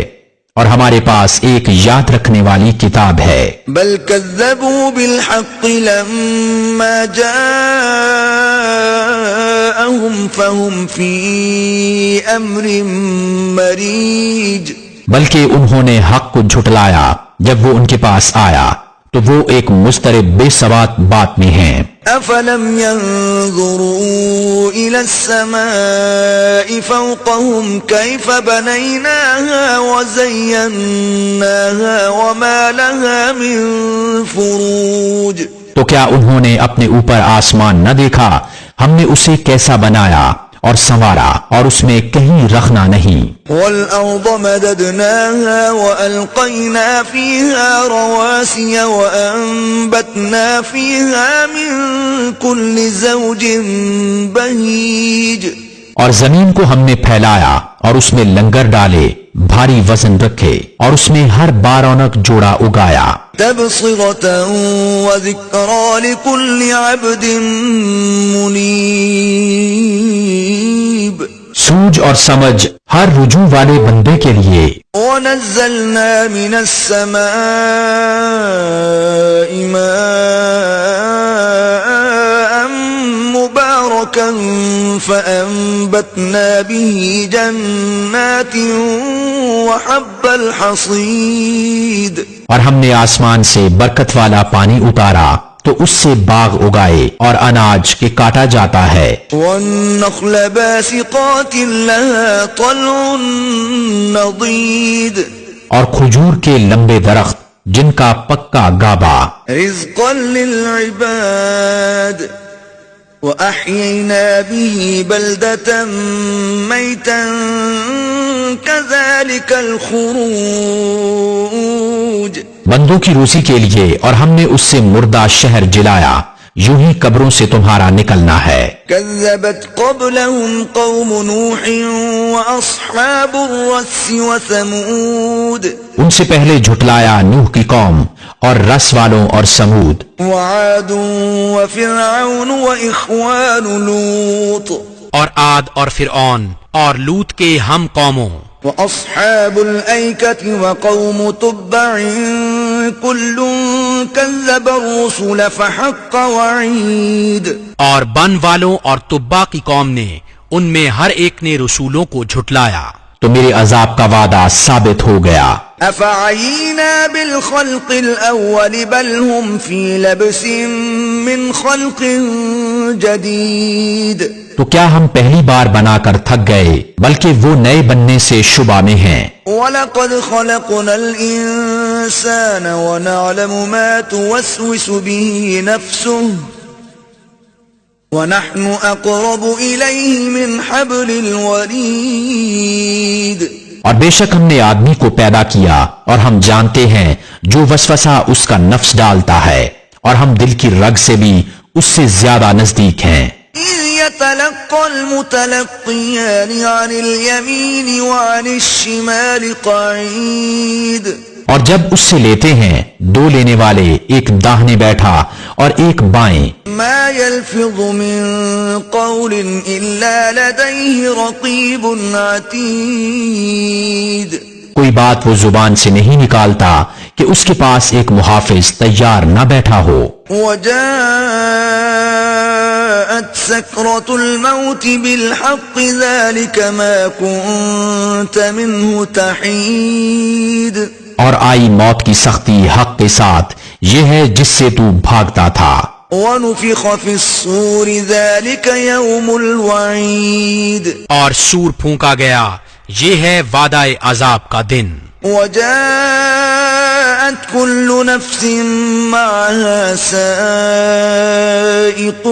Speaker 2: اور ہمارے پاس ایک یاد رکھنے والی کتاب ہے.
Speaker 4: بل كذبوا بالحق لما جاءهم فهم في امر مريج.
Speaker 2: بلکہ انہوں نے حق کو جھٹلایا جب وہ ان کے پاس آیا تو وہ ایک مضطرب بے ثبات بات میں ہیں.
Speaker 4: افلم ينظروا الى السماء فوقهم كيف بنيناها وزيناها وما لها من فروج.
Speaker 2: تو کیا انہوں نے اپنے اوپر آسمان نہ دیکھا؟ ہم نے اسے کیسا بنایا اور سنوارا، اور اس میں کہیں رخنا نہیں.
Speaker 4: والأرض مددناها وألقينا فيها رواسي وأنبتنا فيها من كل زوج بهيج.
Speaker 2: اور زمین کو ہم نے پھیلایا اور اس میں لنگر ڈالے، بھاری وزن رکھے، اور اس میں ہر بارونق جوڑا اگایا.
Speaker 4: تبصرة وذكرى لكل عبد منيب.
Speaker 2: سوجھ اور سمجھ ہر رجوع والے بندے کے لیے.
Speaker 4: ونزلنا من السماء ماء مباركا فأنبتنا به جنات وحب الحصيد.
Speaker 2: اور ہم نے آسمان سے برکت والا پانی اتارا تو اس سے باغ اگائے اور اناج کے کاٹا جاتا ہے.
Speaker 4: والنخل باسقات لها طلع نضيد.
Speaker 2: اور کھجور کے لمبے درخت جن کا پکا گابا.
Speaker 4: رزقا للعباد وأحيينا به بلدة ميتا كذلك الخروج.
Speaker 2: بندوں کی روزی کے لیے، اور ہم نے اس سے مردہ شہر جلایا، یوں ہی قبروں سے تمہارا نکلنا ہے.
Speaker 4: كذبت قبلهم قوم نوح وأصحاب الرس وثمود.
Speaker 2: ان سے پہلے جھٹلایا نوح کی قوم اور رس والوں اور سمود.
Speaker 4: وعاد وفرعون وإخوان لوط.
Speaker 3: اور عاد اور فرعون اور لوط کے ہم قوموں.
Speaker 4: وأصحاب الأيكة وقوم تبع كل كذب الرسل فحق وعيد.
Speaker 3: اور بن والوں اور تبا کی قوم نے، ان میں ہر ایک نے رسولوں کو جھٹلایا،
Speaker 2: تو میرے عذاب کا وعدہ ثابت ہو گیا۔
Speaker 4: أفعينا بالخلق الأول بل هم في لبس من خلق جديد
Speaker 2: تو کیا ہم پہلی بار بنا کر تھک گئے بلکہ وہ نئے بننے سے شبہ میں ہیں۔
Speaker 4: وَلَقَدْ خَلَقْنَا الْإِنسَانَ وَنَعْلَمُ مَا تُوَسْوِسُ بِهِ نَفْسُهُ وَنَحْنُ أَقْرَبُ إِلَيْهِ مِنْ حَبْلِ الْوَرِيدِ
Speaker 2: اور بے شک ہم نے آدمی کو پیدا کیا اور ہم جانتے ہیں جو وسوسہ اس کا نفس ڈالتا ہے، اور ہم دل کی رگ سے بھی اس سے زیادہ نزدیک ہیں۔
Speaker 4: إِذْ يَتَلَقَّى الْمُتَلَقِّيَانِ عَنِ الْيَمِينِ وَعَنِ الشِّمَالِ قَعِيدٌ
Speaker 2: اور جب اس سے لیتے ہیں دو لینے والے، ایک داہنے بیٹھا اور ایک بائیں۔
Speaker 4: ما يلفظ من قول إلا لديه رقيب عتيد
Speaker 2: کوئی بات وہ زبان سے نہیں نکالتا کہ اس کے پاس ایک محافظ تیار نہ بیٹھا ہو۔
Speaker 4: وجاءت سكرة الموت بالحق ذلك ما كنت منه تحيد
Speaker 2: اور آئی موت کی سختی حق کے ساتھ، یہ ہے جس سے تو بھاگتا تھا۔
Speaker 4: ونفخ في الصور ذلك يوم الوعيد
Speaker 3: اور سور پھونکا گیا، یہ ہے وعدہ عذاب کا دن۔
Speaker 4: وجاءت كل نفس معها سائق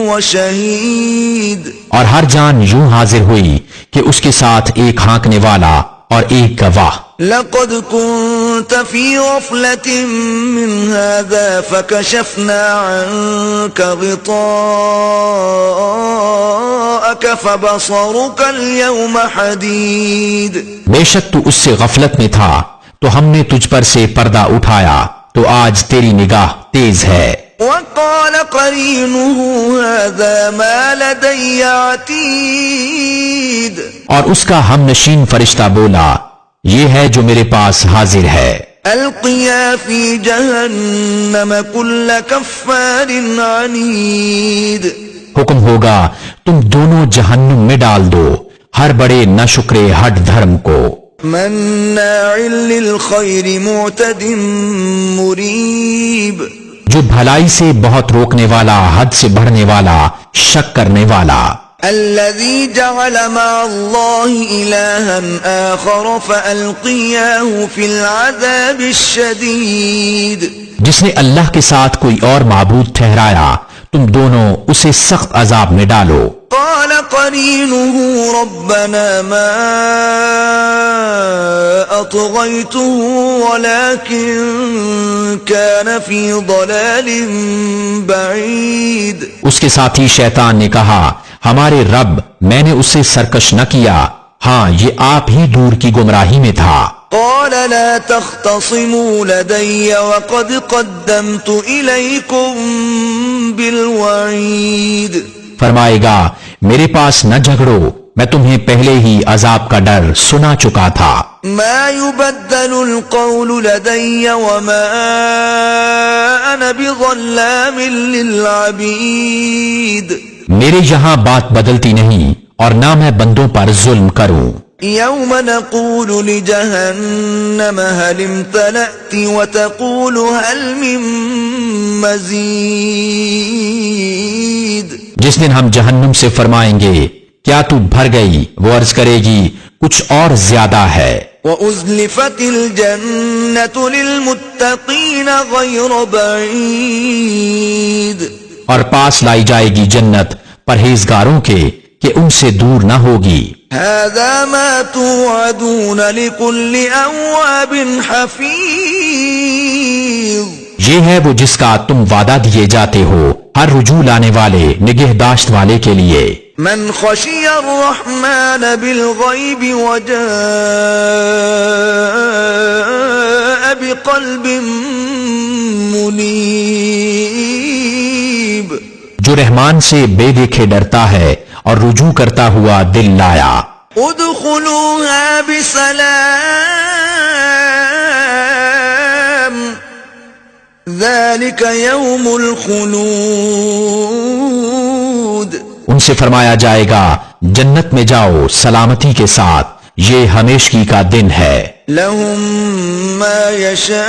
Speaker 4: وشهيد
Speaker 2: اور ہر جان یوں حاضر ہوئی کہ اس کے ساتھ ایک ہانکنے والا اور ایک گواہ۔
Speaker 4: لقد كنت في غفلة من هذا فكشفنا عنك غطاءك فبصرك اليوم حديد
Speaker 2: بے شک تو اس سے غفلت میں تھا تو ہم نے تجھ پر سے پردہ اٹھایا تو آج تیری نگاہ تیز ہے۔
Speaker 4: وقال قرينه هذا ما لدي عتيد
Speaker 2: اور اس کا ہم نشین فرشتہ بولا، یہ ہے جو میرے پاس حاضر ہے۔
Speaker 4: القيا في جهنم كل كفار عنيد
Speaker 2: حکم ہوگا تم دونوں جہنم میں ڈال دو ہر بڑے نہ شکرے ہٹ دھرم کو۔
Speaker 4: مناع للخير معتد مريب
Speaker 2: جو بھلائی سے بہت روکنے والا، حد سے بڑھنے والا، شک کرنے والا۔
Speaker 4: الذي جعل مع الله إلها آخر فألقياه في العذاب الشديد
Speaker 2: جس نے اللہ کے ساتھ کوئی اور معبود ٹھہرایا، تم دونوں اسے سخت عذاب میں ڈالو۔
Speaker 4: قال قرينه ربنا ما أطغيته ولكن كان في ضلال بعيد
Speaker 2: اس کے ساتھی شیطان نے کہا، ہمارے رب، میں نے اسے سرکش نہ کیا، ہاں یہ آپ ہی دور کی گمراہی میں تھا۔
Speaker 4: قال لا تختصموا لدي وقد قدمت إليكم بالوعيد
Speaker 2: فرمائے گا، میرے پاس نہ جھگڑو، میں تمہیں پہلے ہی عذاب کا ڈر سنا چکا تھا۔
Speaker 4: ما يبدل القول لدي وما أنا بظلام للعبيد
Speaker 2: میرے یہاں بات بدلتی نہیں اور نہ میں بندوں پر ظلم کروں۔
Speaker 4: يوم نقول لجهنم هل امتلأت وتقول هل من مزيد
Speaker 2: جس دن ہم جہنم سے فرمائیں گے کیا تو بھر گئی، وہ عرض کرے گی کچھ اور زیادہ ہے۔
Speaker 4: وَأُزْلِفَتِ الْجَنَّةُ لِلْمُتَّقِينَ غَيْرَ بَعِيدٍ
Speaker 2: اور پاس لائی جائے گی جنت پرہیزگاروں کے کہ ان سے دور نہ ہوگی۔
Speaker 4: هَذَا مَا تُوعَدُونَ لِكُلِّ أَوَّابٍ حَفِيظٍ
Speaker 2: یہ ہے وہ جس کا تم وعدہ دیے جاتے ہو ہر رجوع لانے والے، نگہداشت والے کے لیے۔
Speaker 4: من خشي الرحمن بالغيب وجاء بقلب منيب
Speaker 2: جو رحمان سے بے دیکھے ڈرتا ہے اور رجوع کرتا ہوا دل لایا۔
Speaker 4: ادخلوها بسلام ذلك يوم الخلود
Speaker 2: ان سے فرمایا جائے گا جنت میں جاؤ سلامتی کے ساتھ، یہ ہمیشگی کا دن ہے.
Speaker 4: لهم ما يشاءون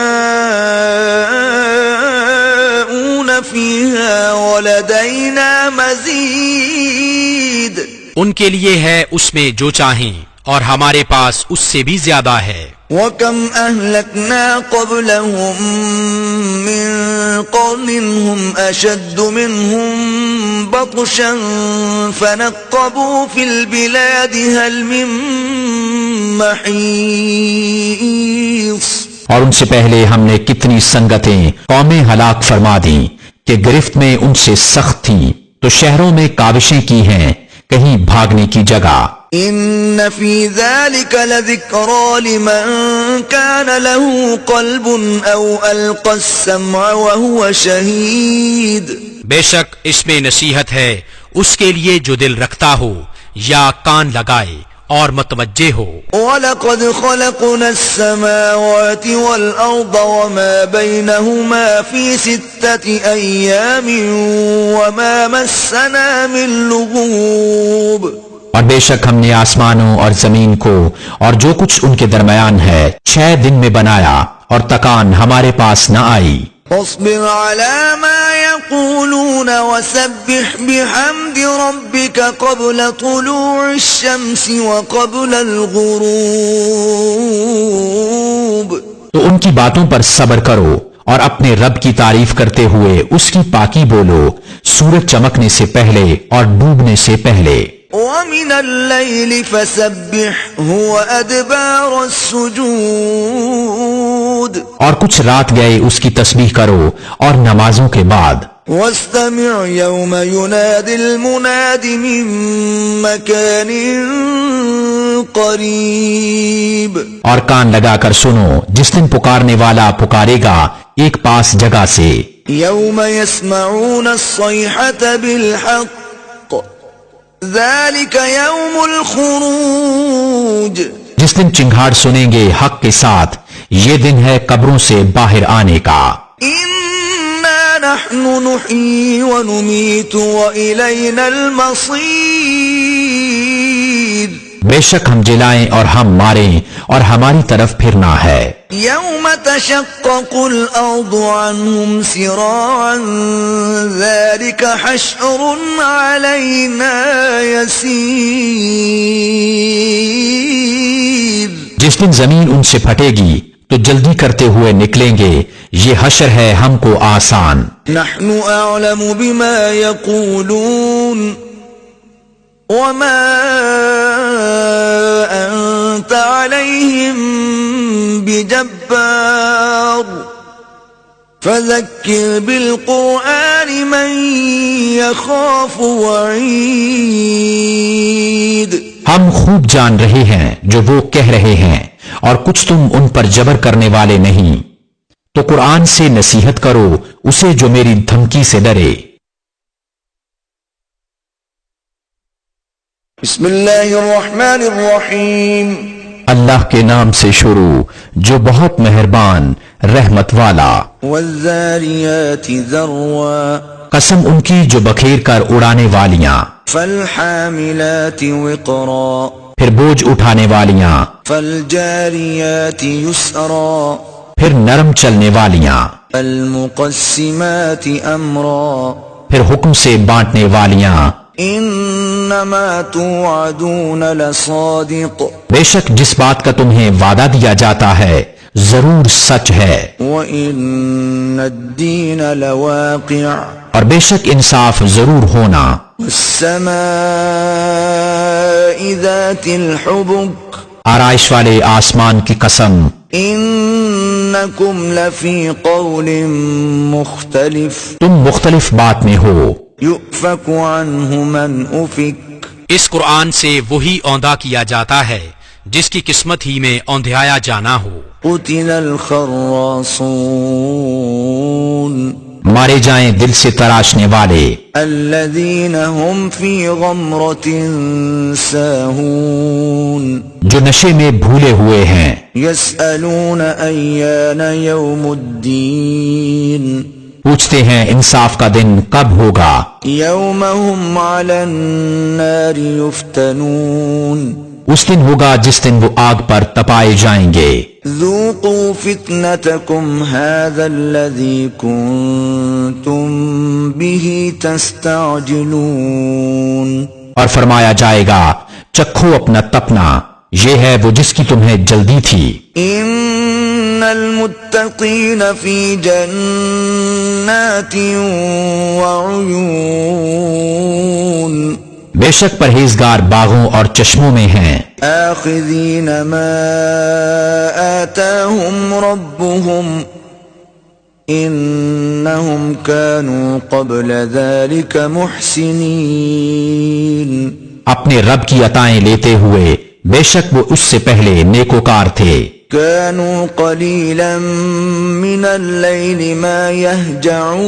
Speaker 4: فيها ولدينا مزيد.
Speaker 3: ان کے لیے ہے اس میں جو چاہیں اور ہمارے پاس اس سے بھی زیادہ ہے.
Speaker 4: وَكَمْ أَهْلَكْنَا قَبْلَهُمْ مِنْ قَرْنٍ هُمْ أَشَدُّ مِنْهُمْ بَطْشًا فَنَقَّبُوا فِي الْبِلَادِ هَلْ مِنْ مَحِيصٍ.
Speaker 2: اور ان سے پہلے ہم نے کتنی سنگتیں قومیں ہلاک فرما دیں کہ گرفت میں ان سے سخت تھیں، تو شہروں میں کاوشیں کی ہیں کہیں بھاگنے کی جگہ.
Speaker 4: إن في ذلك لذكرى لمن كان له قلب أو ألقى السمع وهو شهيد.
Speaker 3: بے شک اس میں نصیحت ہے اس کے لیے جو دل رکھتا ہو یا کان لگائے اور متوجہ ہو.
Speaker 4: وَلَقَدْ خَلَقْنَا السَّمَاوَاتِ وَالْأَرْضَ وَمَا بَيْنَهُمَا فِي 6 أَيَّامٍ وَمَا مَسَّنَا مِن لُغُوبٍ.
Speaker 2: اور بے شک ہم نے آسمانوں اور زمین کو اور جو کچھ ان کے درمیان ہے 6 دن میں بنایا اور تکان ہمارے پاس نہ آئی.
Speaker 4: فاصبر على ما يقولون وسبح بحمد ربك قبل طلوع الشمس وقبل الغروب.
Speaker 2: تو ان کی باتوں پر صبر کرو اور اپنے رب کی تعریف کرتے ہوئے اس کی پاکی بولو سورج چمکنے سے پہلے اور ڈوبنے سے پہلے.
Speaker 4: ومن الليل فسبحه وأدبار السجود.
Speaker 2: اور کچھ رات گئے اس کی تسبیح کرو اور نمازوں کے بعد.
Speaker 4: واستمع يوم ينادي المناد من مكان قريب.
Speaker 2: اور کان لگا کر سنو جس دن پکارنے والا پکارے گا ایک پاس جگہ سے.
Speaker 4: يوم يسمعون الصيحة بالحق ذلك يوم الخروج.
Speaker 2: جس دن چنگھاڑ سنیں گے حق کے ساتھ یہ دن ہے قبروں سے باہر آنے کا.
Speaker 4: إنا نحن نحيي ونميت وإلينا المصير.
Speaker 2: بے شک ہم جلائیں اور ہم ماریں اور ہماری طرف پھرنا ہے.
Speaker 4: يوم تشقق الأرض عنهم سراعا ذلك حشر علينا يسير.
Speaker 2: جس دن زمین ان سے پھٹے گی تو جلدی کرتے ہوئے نکلیں گے یہ حشر ہے ہم کو آسان.
Speaker 4: نحن أعلم بما يقولون وما أنت عليهم بجبار فذكر بالقرآن من يخاف وعيد.
Speaker 2: ہم خوب جان رہے ہیں جو وہ کہہ رہے ہیں اور کچھ تم ان پر جبر کرنے والے نہیں، تو قرآن سے نصیحت کرو اسے جو میری دھمکی سے ڈرے.
Speaker 4: بسم اللہ الرحمن الرحیم.
Speaker 2: اللہ کے نام سے شروع جو بہت مہربان رحمت والا.
Speaker 4: والذاریات ذروا
Speaker 2: قسم ان کی جو بکھیر کر اڑانے والیاں،
Speaker 4: فالحاملات وقرا
Speaker 2: پھر بوجھ اٹھانے والیاں،
Speaker 4: فالجاریات یسرا
Speaker 2: پھر نرم چلنے والیاں،
Speaker 4: فالمقسمات امرا
Speaker 2: پھر حکم سے بانٹنے والیاں.
Speaker 4: انما توعدون لصادق
Speaker 2: بے شک جس بات کا تمہیں وعدہ دیا جاتا ہے ضرور سچ ہے.
Speaker 4: وان الدین لواقع
Speaker 2: اور بے شک انصاف ضرور ہونا.
Speaker 4: والسماء ذات الحبك
Speaker 2: آرائش والے آسمان کی قسم
Speaker 4: انکم لفی قول مختلف
Speaker 2: تم مختلف بات میں ہو.
Speaker 4: یؤفک عنہ من افک
Speaker 3: اس قرآن سے وہی اوندھا کیا جاتا ہے جس کی قسمت ہی میں اوندھایا جانا ہو.
Speaker 4: قتل الخراصون
Speaker 2: مارے جائیں دل سے تراشنے والے.
Speaker 4: الذین هم فی غمرۃ ساہون
Speaker 2: جو نشے میں بھولے ہوئے ہیں.
Speaker 4: یسألون ایان یوم الدین
Speaker 2: پوچھتے ہیں انصاف کا دن کب ہوگا.
Speaker 4: یوم هم علی النار یفتنون
Speaker 2: اس دن ہوگا جس دن وہ آگ پر تپائے جائیں گے.
Speaker 4: ذوقوا فتنتكم هذا الذي كنتم به تستعجلون.
Speaker 2: اور فرمایا جائے گا چکھو اپنا تپنا، یہ ہے وہ جس کی تمہیں جلدی تھی.
Speaker 4: ان المتقین فی جنات وعیون.
Speaker 2: بے شک پرہیزگار باغوں اور چشموں میں ہیں.
Speaker 4: آخذین ما آتاہم ربهم انہم كانوا قبل ذلك محسنین.
Speaker 2: اپنے رب کی عطائیں لیتے ہوئے بے شک وہ اس سے پہلے نیکوکار تھے.
Speaker 4: كانوا قلیلا من اللیل ما یہجعون.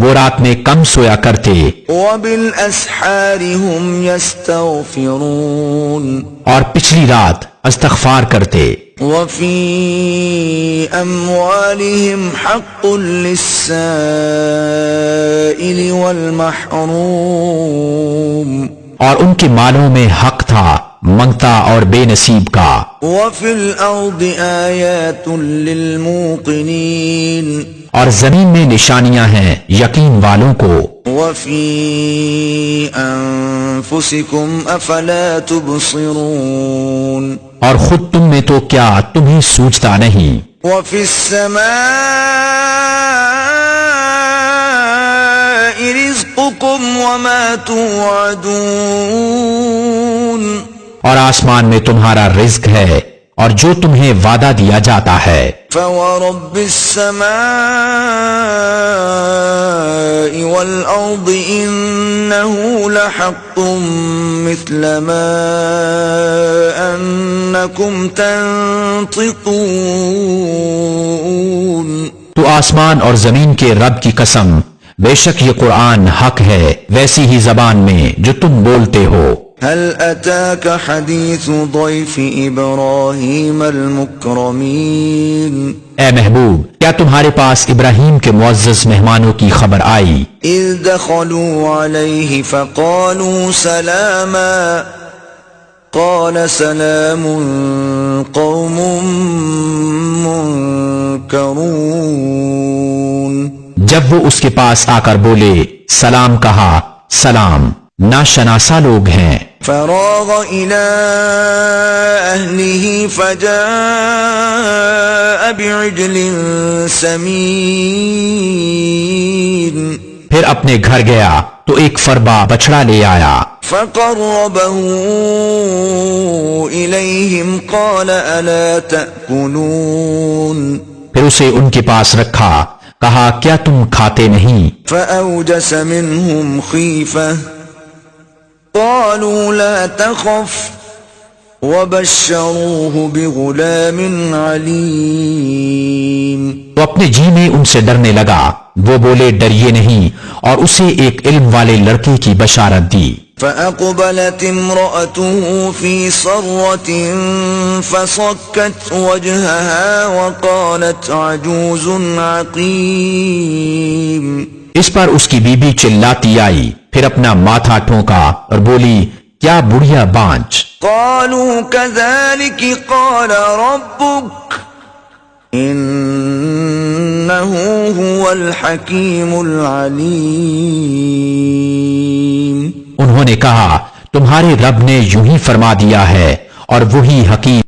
Speaker 2: وہ رات میں کم سویا کرتے
Speaker 4: وبالاسحار هم یستغفرون.
Speaker 2: اور پچھلی رات استغفار کرتے.
Speaker 4: وفي أموالهم حق للسائل والمحروم.
Speaker 2: اور ان کے مالوں میں حق تھا منگتا اور بے نصیب کا.
Speaker 4: وفي الأرض آيات للموقنين.
Speaker 2: اور زمین میں نشانیاں ہیں یقین والوں کو.
Speaker 4: وفي أنفسكم أفلا تبصرون.
Speaker 2: اور خود تم میں تو کیا تمہیں سوچتا نہیں.
Speaker 4: وفي السماء رزقكم وما توعدون.
Speaker 2: اور آسمان میں تمہارا رزق ہے اور جو تمہیں وعدہ دیا جاتا ہے.
Speaker 4: فورب السماء والأرض إنه لحق مثل ما أنكم تنطقون.
Speaker 2: تو آسمان اور زمین کے رب کی قسم، بے شک یہ قرآن حق ہے ویسی ہی زبان میں جو تم بولتے ہو.
Speaker 4: هل أتاك حديث ضيف إبراهيم المكرمين.
Speaker 2: اے محبوب، کیا تمہارے پاس ابراہیم کے معزز مہمانوں کی خبر آئی؟
Speaker 4: إذ دخلوا عليه فقالوا سلاما قال سلام قوم منكرون.
Speaker 2: جب وہ اس کے پاس آ کر بولے سلام کہا سلام، ناشناسا لوگ ہیں.
Speaker 4: فراغ إلى أهله فجاء بعجل سمين.
Speaker 2: پھر اپنے گھر گیا تو ایک فربا بچڑا لے آیا.
Speaker 4: فقربه إليهم قال ألا تأكلون.
Speaker 2: پھر اسے ان کے پاس رکھا، کہا کیا تم کھاتے نہیں؟
Speaker 4: فأوجس منهم خيفة قالوا لا تخف وبشروه بغلام عليم.
Speaker 2: وہ اپنے جی میں ان سے ڈرنے لگا. وہ بولے ڈریے نہیں، اور اسے ایک علم والے لڑکے کی بشارت دی.
Speaker 4: فأقبلت امرأته في صرة فصكت وجهها وقالت عجوز عقيم.
Speaker 2: اس پر اس کی بیوی چلاتی آئی، پھر اپنا ماتھا ٹھونکا اور بولی کیا بڑھیا بانچ.
Speaker 4: قالوا كذلك قال ربك إنه هو الحكيم العليم.
Speaker 2: انہوں نے کہا تمہارے رب نے یوں ہی فرما دیا ہے اور وہی حکیم